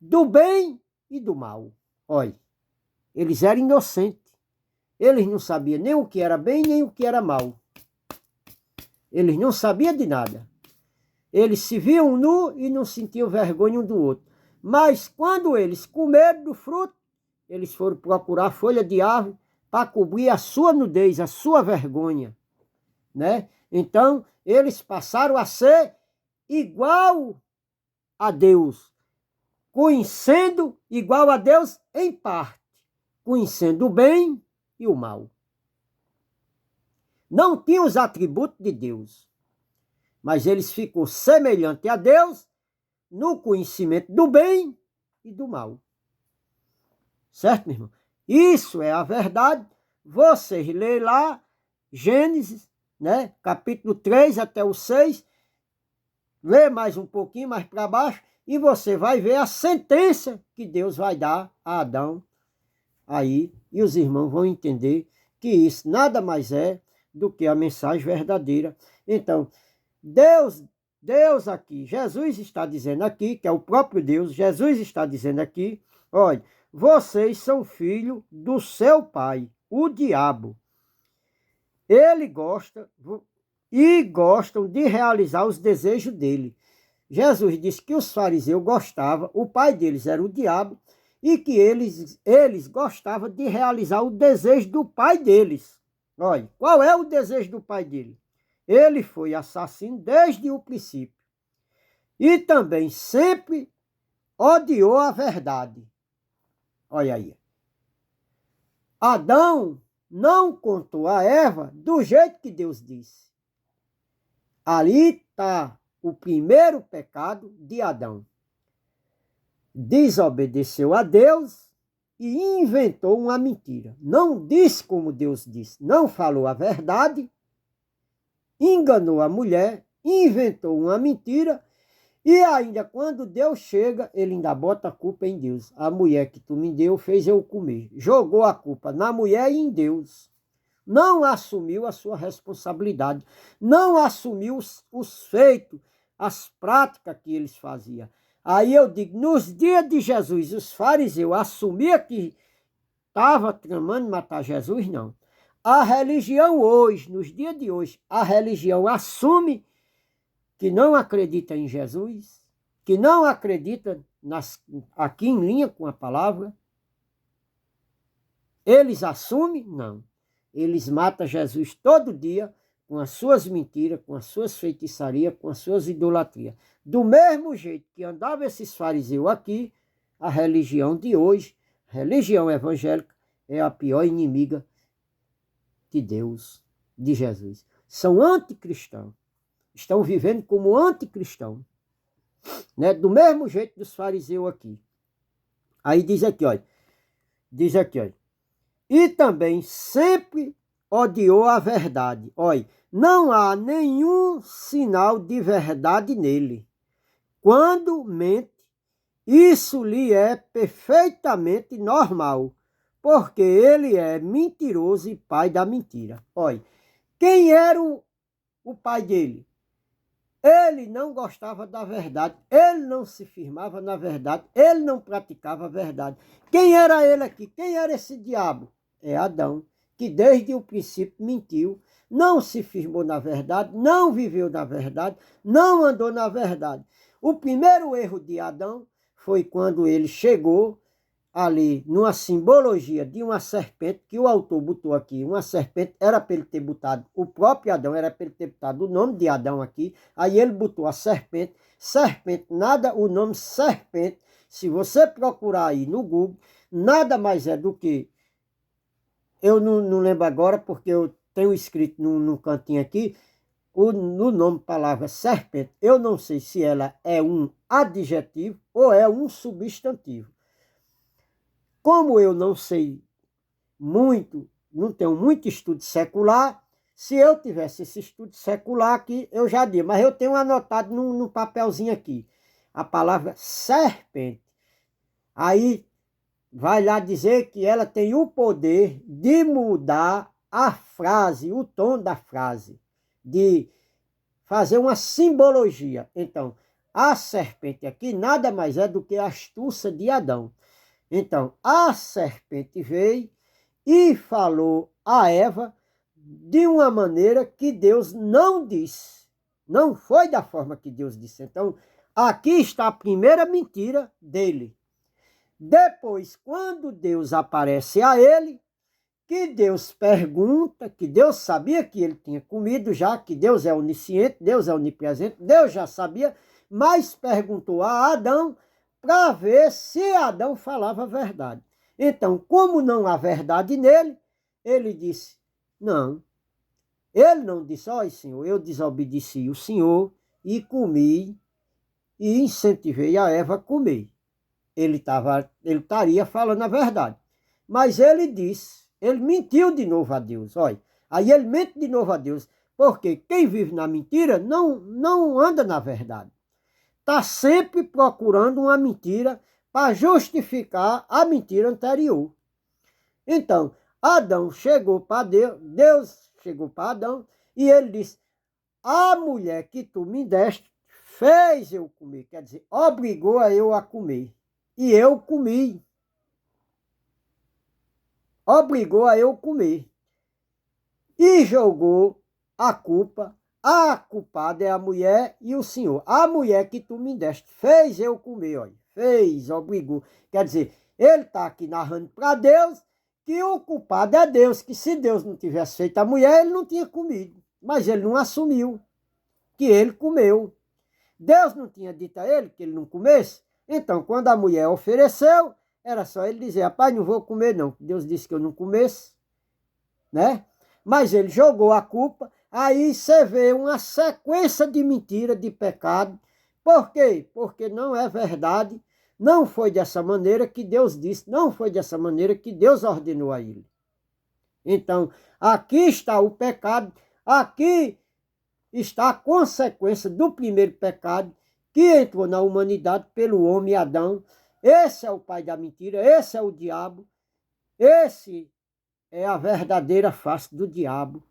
do bem e do mal. Olha, eles eram inocentes. Eles não sabiam nem o que era bem, nem o que era mal. Eles não sabiam de nada. Eles se viam nu e não sentiam vergonha um do outro. Mas quando eles comeram do fruto, eles foram procurar folha de árvore para cobrir a sua nudez, a sua vergonha, né? Então, eles passaram a ser igual a Deus, conhecendo igual a Deus em parte, conhecendo o bem e o mal. Não tinham os atributos de Deus, mas eles ficam semelhantes a Deus no conhecimento do bem e do mal. Certo, meu irmão? Isso é a verdade. Vocês lêem lá, Gênesis, né? Capítulo 3 até o 6. Lê mais um pouquinho mais para baixo e você vai ver a sentença que Deus vai dar a Adão. Aí, e os irmãos vão entender que isso nada mais é do que a mensagem verdadeira. Então, Deus aqui, Jesus está dizendo aqui, que é o próprio Deus, Jesus está dizendo aqui, olha, vocês são filhos do seu pai, o diabo. Ele gosta e gostam de realizar os desejos dele. Jesus disse que os fariseus gostavam, o pai deles era o diabo, e que eles gostavam de realizar o desejo do pai deles. Olha, qual é o desejo do pai dele? Ele foi assassino desde o princípio. E também sempre odiou a verdade. Olha aí. Adão não contou a Eva do jeito que Deus disse. Ali está o primeiro pecado de Adão. Desobedeceu a Deus e inventou uma mentira. Não disse como Deus disse, não falou a verdade, enganou a mulher, inventou uma mentira e ainda quando Deus chega, ele ainda bota a culpa em Deus. A mulher que tu me deu fez eu comer. Jogou a culpa na mulher e em Deus. Não assumiu a sua responsabilidade, não assumiu os feitos, as práticas que eles faziam. Aí eu digo, nos dias de Jesus, os fariseus assumiam que estava tramando matar Jesus? Não. A religião hoje, nos dias de hoje, a religião assume que não acredita em Jesus, que não acredita aqui em linha com a palavra. Eles assumem? Não. Eles matam Jesus todo dia com as suas mentiras, com as suas feitiçarias, com as suas idolatrias. Do mesmo jeito que andavam esses fariseus aqui, a religião de hoje, religião evangélica, é a pior inimiga de Deus, de Jesus. São anticristãos. Estão vivendo como anticristãos. Né? Do mesmo jeito dos fariseus aqui. Aí diz aqui, olha. Diz aqui, olha. E também sempre odiou a verdade. Olha, não há nenhum sinal de verdade nele. Quando mente, isso lhe é perfeitamente normal, porque ele é mentiroso e pai da mentira. Olha, quem era o pai dele? Ele não gostava da verdade, ele não se firmava na verdade, ele não praticava a verdade. Quem era ele aqui? Quem era esse diabo? É Adão, que desde o princípio mentiu, não se firmou na verdade, não viveu na verdade, não andou na verdade. O primeiro erro de Adão foi quando ele chegou ali numa simbologia de uma serpente, que o autor botou aqui, uma serpente, era para ele ter botado o próprio Adão, era para ele ter botado o nome de Adão aqui, aí ele botou a serpente, nada, o nome serpente, se você procurar aí no Google, nada mais é do que, eu não lembro agora, porque eu tenho escrito no cantinho aqui, no nome palavra serpente, eu não sei se ela é um adjetivo ou é um substantivo. Como eu não sei muito, não tenho muito estudo secular, se eu tivesse esse estudo secular aqui, eu já diria, mas eu tenho anotado num papelzinho aqui, a palavra serpente. Aí vai lá dizer que ela tem o poder de mudar a frase, o tom da frase, de fazer uma simbologia. Então, A serpente aqui nada mais é do que a astúcia de Adão. Então, a serpente veio e falou a Eva de uma maneira que Deus não disse. Não foi da forma que Deus disse. Então, aqui está a primeira mentira dele. Depois, quando Deus aparece a ele, que Deus pergunta, que Deus sabia que ele tinha comido já, que Deus é onisciente, Deus é onipresente, Deus já sabia, mas perguntou a Adão para ver se Adão falava a verdade. Então, como não há verdade nele, ele disse, não. Ele não disse, ó Senhor, eu desobedeci o Senhor e comi e incentivei a Eva a comer. Ele estaria falando a verdade. Mas ele disse, ele mentiu de novo a Deus. Olha, aí ele mente de novo a Deus, porque quem vive na mentira não anda na verdade. Está sempre procurando uma mentira para justificar a mentira anterior. Então, Adão chegou para Deus, Deus chegou para Adão e ele disse, a mulher que tu me deste fez eu comer, quer dizer, obrigou a eu a comer. E eu comi. Obrigou a eu comer. E jogou a culpa. A culpada é a mulher e o Senhor. A mulher que tu me deste fez eu comer, olha. Fez, obrigou. Quer dizer, ele está aqui narrando para Deus que o culpado é Deus, que se Deus não tivesse feito a mulher, ele não tinha comido. Mas ele não assumiu que ele comeu. Deus não tinha dito a ele que ele não comesse? Então, quando a mulher ofereceu, era só ele dizer, rapaz, não vou comer não. Deus disse que eu não comesse, né? Mas ele jogou a culpa, aí você vê uma sequência de mentira, de pecado. Por quê? Porque não é verdade, não foi dessa maneira que Deus disse, não foi dessa maneira que Deus ordenou a ele. Então, aqui está o pecado, aqui está a consequência do primeiro pecado que entrou na humanidade pelo homem Adão. Esse é o pai da mentira, esse é o diabo, esse é a verdadeira face do diabo,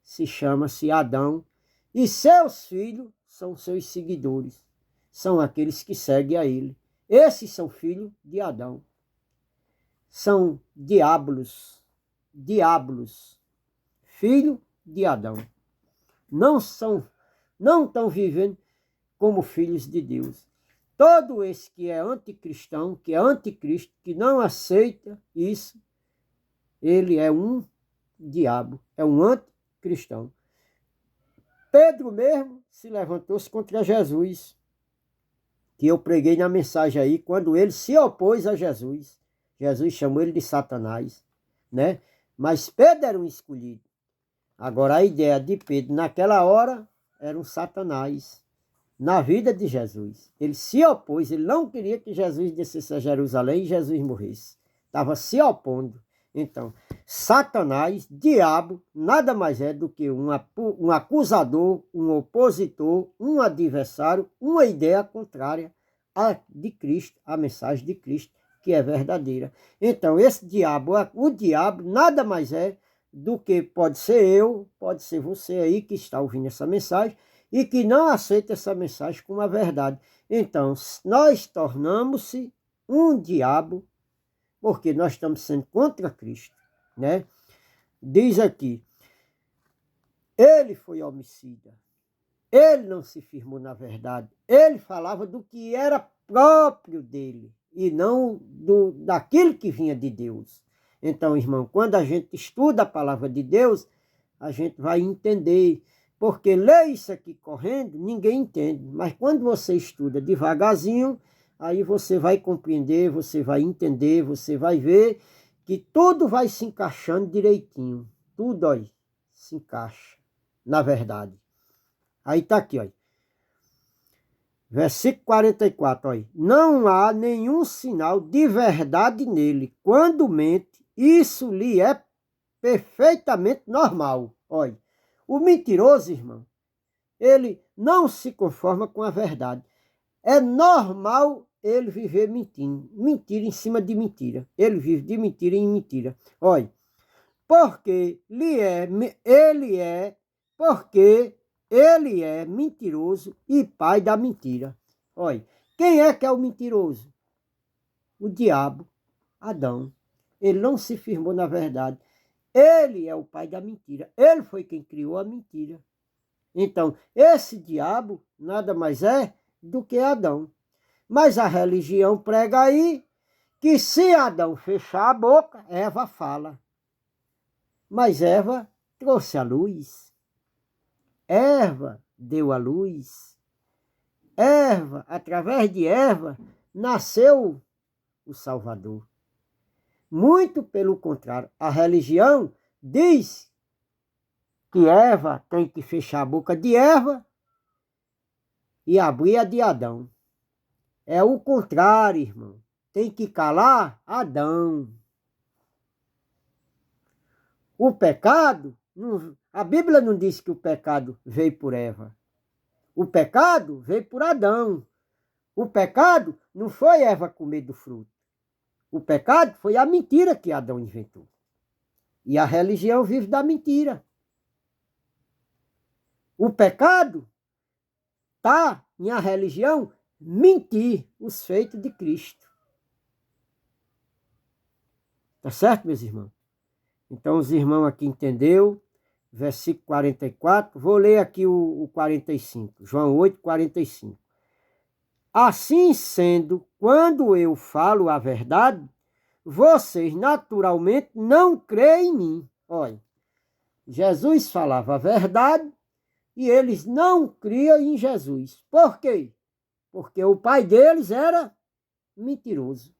se chama-se Adão, e seus filhos são seus seguidores, são aqueles que seguem a ele. Esses são filhos de Adão, são diabos, filho de Adão. Não estão vivendo como filhos de Deus. Todo esse que é anticristão, que é anticristo, que não aceita isso, ele é um diabo, é um anticristão. Pedro mesmo se levantou-se contra Jesus, que eu preguei na mensagem aí, quando ele se opôs a Jesus. Jesus chamou ele de Satanás, né? Mas Pedro era um escolhido. Agora a ideia de Pedro naquela hora era um Satanás na vida de Jesus. Ele se opôs, ele não queria que Jesus descesse a Jerusalém e Jesus morresse. Estava se opondo. Então, Satanás, diabo, nada mais é do que um acusador, um opositor, um adversário, uma ideia contrária à de Cristo, à mensagem de Cristo, que é verdadeira. Então, esse diabo, o diabo, nada mais é do que pode ser eu, pode ser você aí que está ouvindo essa mensagem e que não aceita essa mensagem como a verdade. Então, nós tornamos-se um diabo porque nós estamos sendo contra Cristo, né? Diz aqui, ele foi homicida, ele não se firmou na verdade, ele falava do que era próprio dele e não daquilo que vinha de Deus. Então, irmão, quando a gente estuda a palavra de Deus, a gente vai entender, porque ler isso aqui correndo, ninguém entende, mas quando você estuda devagarzinho, aí você vai compreender, você vai entender, você vai ver que tudo vai se encaixando direitinho. Tudo, olha, se encaixa, na verdade. Aí está aqui, olha. Versículo 44, olha. Não há nenhum sinal de verdade nele. Quando mente, isso lhe é perfeitamente normal. Olha, o mentiroso, irmão, ele não se conforma com a verdade. É normal ele viver mentindo, mentira em cima de mentira. Ele vive de mentira em mentira. Olha, porque ele é mentiroso e pai da mentira. Olha, quem é que é o mentiroso? O diabo, Adão. Ele não se firmou na verdade. Ele é o pai da mentira. Ele foi quem criou a mentira. Então, esse diabo nada mais é do que Adão. Mas a religião prega aí que se Adão fechar a boca, Eva fala. Mas Eva trouxe a luz. Eva deu a luz. Eva, através de Eva, nasceu o Salvador. Muito pelo contrário, a religião diz que Eva tem que fechar a boca de Eva e abrir a de Adão. É o contrário, irmão. Tem que calar Adão. O pecado, a Bíblia não diz que o pecado veio por Eva. O pecado veio por Adão. O pecado não foi Eva comer do fruto. O pecado foi a mentira que Adão inventou. E a religião vive da mentira. O pecado está em a religião mentir os feitos de Cristo. Tá certo, meus irmãos? Então, os irmãos aqui entendeu, versículo 44, vou ler aqui o 45, João 8, 45. Assim sendo, quando eu falo a verdade, vocês naturalmente não creem em mim. Olha, Jesus falava a verdade e eles não criam em Jesus. Por quê? Porque o pai deles era mentiroso.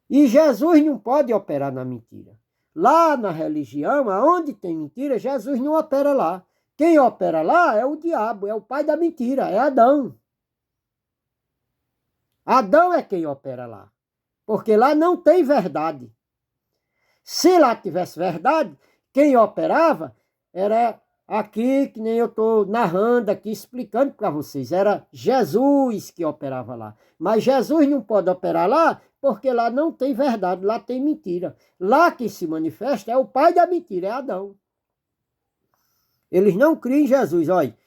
E Jesus não pode operar na mentira. Lá na religião, aonde tem mentira, Jesus não opera lá. Quem opera lá é o diabo, é o pai da mentira, é Adão. Adão é quem opera lá. Porque lá não tem verdade. Se lá tivesse verdade, quem operava era aqui, que nem eu estou narrando aqui, explicando para vocês. Era Jesus que operava lá. Mas Jesus não pode operar lá, porque lá não tem verdade, lá tem mentira. Lá quem se manifesta é o pai da mentira, é Adão. Eles não criam em Jesus, olha.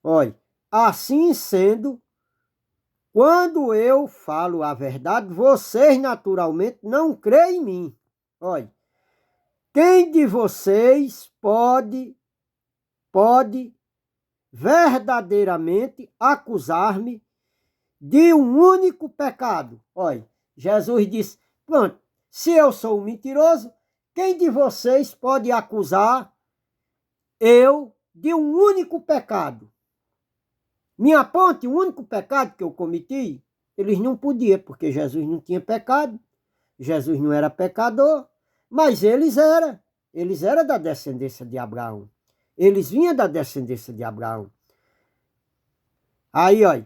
Olha, assim sendo, quando eu falo a verdade, vocês naturalmente não creem em mim. Olha, quem de vocês pode verdadeiramente acusar-me de um único pecado? Olha, Jesus disse, pronto, se eu sou um mentiroso, quem de vocês pode acusar eu de um único pecado? Me aponte um único pecado que eu cometi? Eles não podiam, porque Jesus não tinha pecado, Jesus não era pecador, mas eles eram. Eles eram da descendência de Abraão. Eles vinham da descendência de Abraão. Aí, olha,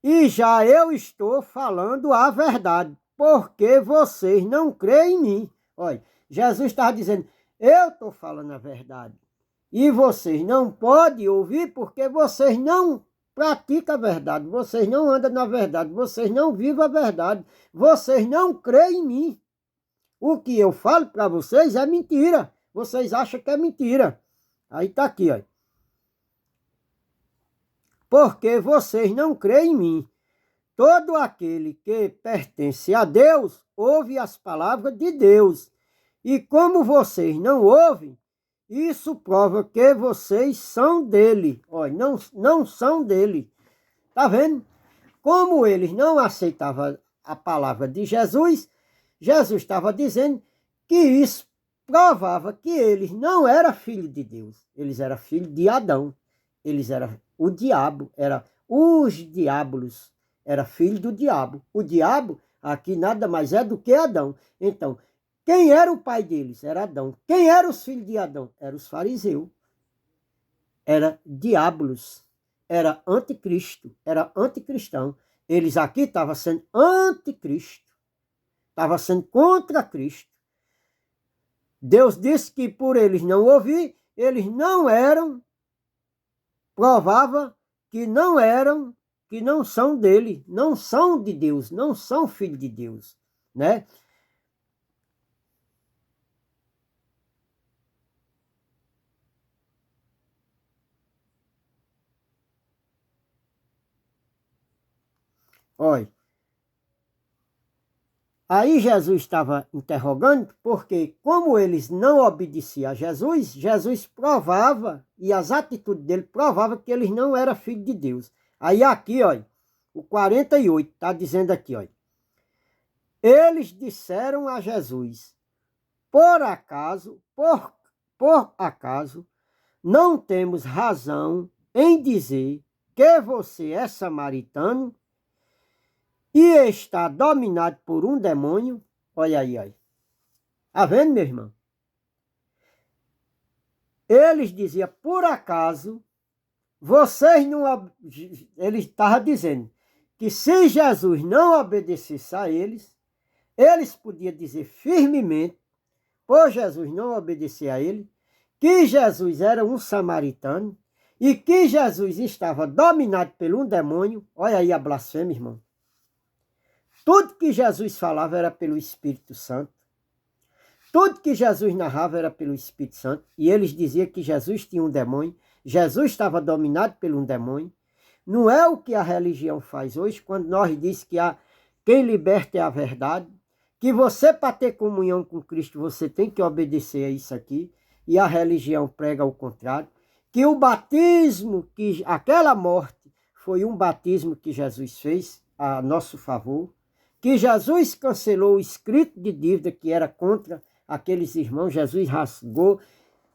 e já eu estou falando a verdade, porque vocês não creem em mim. Olha, Jesus estava dizendo, eu estou falando a verdade. E vocês não podem ouvir porque vocês não praticam a verdade, vocês não andam na verdade, vocês não vivem a verdade, vocês não creem em mim. O que eu falo para vocês é mentira. Vocês acham que é mentira. Aí está aqui, ó. Porque vocês não creem em mim. Todo aquele que pertence a Deus ouve as palavras de Deus. E como vocês não ouvem, isso prova que vocês são dele. Olha, não são dele. Tá vendo? Como eles não aceitavam a palavra de Jesus, Jesus estava dizendo que isso provava que eles não eram filhos de Deus. Eles eram filhos de Adão. Eles eram o diabo, eram os diabolos. Era filho do diabo. O diabo aqui nada mais é do que Adão. Então, quem era o pai deles? Era Adão. Quem eram os filhos de Adão? Eram os fariseus. Era diabolos. Era anticristo. Era anticristão. Eles aqui estavam sendo anticristo. Estavam sendo contra Cristo. Deus disse que por eles não ouvir, eles não eram, provava que não eram, que não são dele, não são de Deus, não são filhos de Deus, né? Olha, aí Jesus estava interrogando, porque como eles não obedeciam a Jesus, Jesus provava, e as atitudes dele provavam que eles não eram filhos de Deus. Aí aqui, olha, o 48 está dizendo aqui, olha. Eles disseram a Jesus, por acaso, não temos razão em dizer que você é samaritano e está dominado por um demônio? Olha aí, olha. Está vendo, meu irmão? Eles diziam, por acaso, vocês não... Ele estava dizendo que se Jesus não obedecesse a eles podiam dizer firmemente, por Jesus não obedecer a ele, que Jesus era um samaritano e que Jesus estava dominado por um demônio. Olha aí a blasfêmia, irmão. Tudo que Jesus falava era pelo Espírito Santo. Tudo que Jesus narrava era pelo Espírito Santo. E eles diziam que Jesus tinha um demônio. Jesus estava dominado por um demônio. Não é o que a religião faz hoje, quando nós diz que quem liberta é a verdade. Que você, para ter comunhão com Cristo, você tem que obedecer a isso aqui. E a religião prega o contrário. Que o batismo, que aquela morte, foi um batismo que Jesus fez a nosso favor. Que Jesus cancelou o escrito de dívida que era contra aqueles irmãos. Jesus rasgou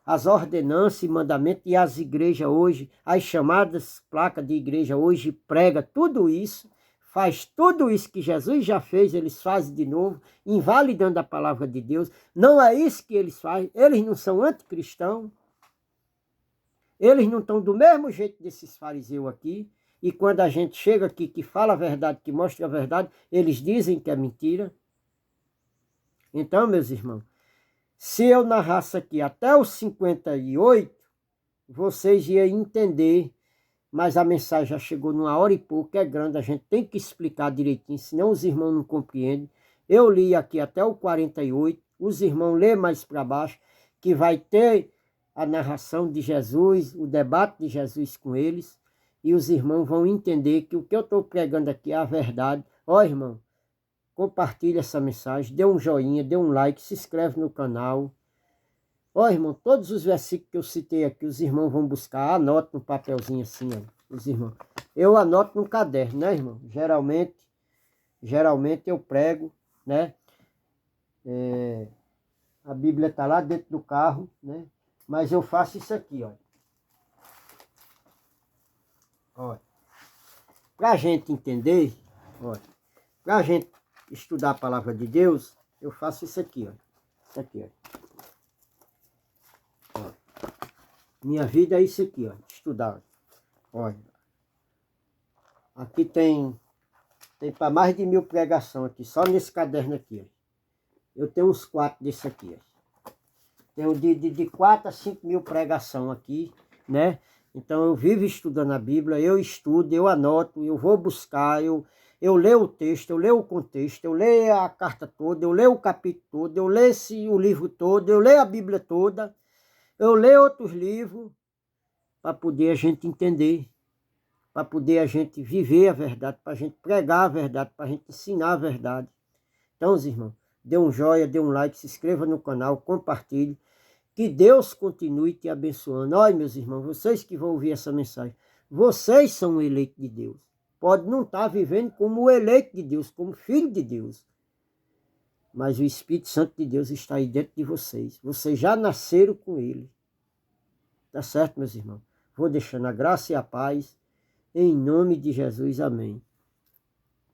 as ordenanças e mandamentos. E as igrejas hoje, as chamadas placas de igreja hoje, prega tudo isso. Faz tudo isso que Jesus já fez, eles fazem de novo, invalidando a palavra de Deus. Não é isso que eles fazem. Eles não são anticristãos. Eles não estão do mesmo jeito desses fariseus aqui. E quando a gente chega aqui, que fala a verdade, que mostra a verdade, eles dizem que é mentira. Então, meus irmãos, se eu narrasse aqui até os 58, vocês iam entender. Mas a mensagem já chegou numa hora e pouco, é grande, a gente tem que explicar direitinho, senão os irmãos não compreendem. Eu li aqui até o 48, os irmãos lê mais para baixo, que vai ter a narração de Jesus, o debate de Jesus com eles, e os irmãos vão entender que o que eu estou pregando aqui é a verdade. Ó, irmão, compartilha essa mensagem, dê um joinha, dê um like, se inscreve no canal. Ó, irmão, todos os versículos que eu citei aqui, os irmãos vão buscar, anota no papelzinho assim, ó, os irmãos. Eu anoto no caderno, né, irmão? Geralmente eu prego, né? A Bíblia está lá dentro do carro, né? Mas eu faço isso aqui, ó. Ó. Pra gente entender, ó, pra gente estudar a palavra de Deus, eu faço isso aqui, ó. Isso aqui, ó. Minha vida é isso aqui, ó, estudar. Olha, aqui tem para mais de 1000 pregações aqui, só nesse caderno aqui, ó. Eu tenho uns 4 desse aqui, ó. Tenho de 4 a 5 mil pregações aqui, né? Então eu vivo estudando a Bíblia, eu estudo, eu anoto, eu vou buscar, eu leio o texto, eu leio o contexto, eu leio a carta toda, eu leio o capítulo todo, eu leio o livro todo, eu leio a Bíblia toda. Eu leio outros livros para poder a gente entender, para poder a gente viver a verdade, para a gente pregar a verdade, para a gente ensinar a verdade. Então, os irmãos, dê um joinha, dê um like, se inscreva no canal, compartilhe. Que Deus continue te abençoando. Olha, meus irmãos, vocês que vão ouvir essa mensagem, vocês são o eleito de Deus. Pode não estar vivendo como o eleito de Deus, como filho de Deus. Mas o Espírito Santo de Deus está aí dentro de vocês. Vocês já nasceram com ele. Tá certo, meus irmãos? Vou deixando a graça e a paz. Em nome de Jesus. Amém.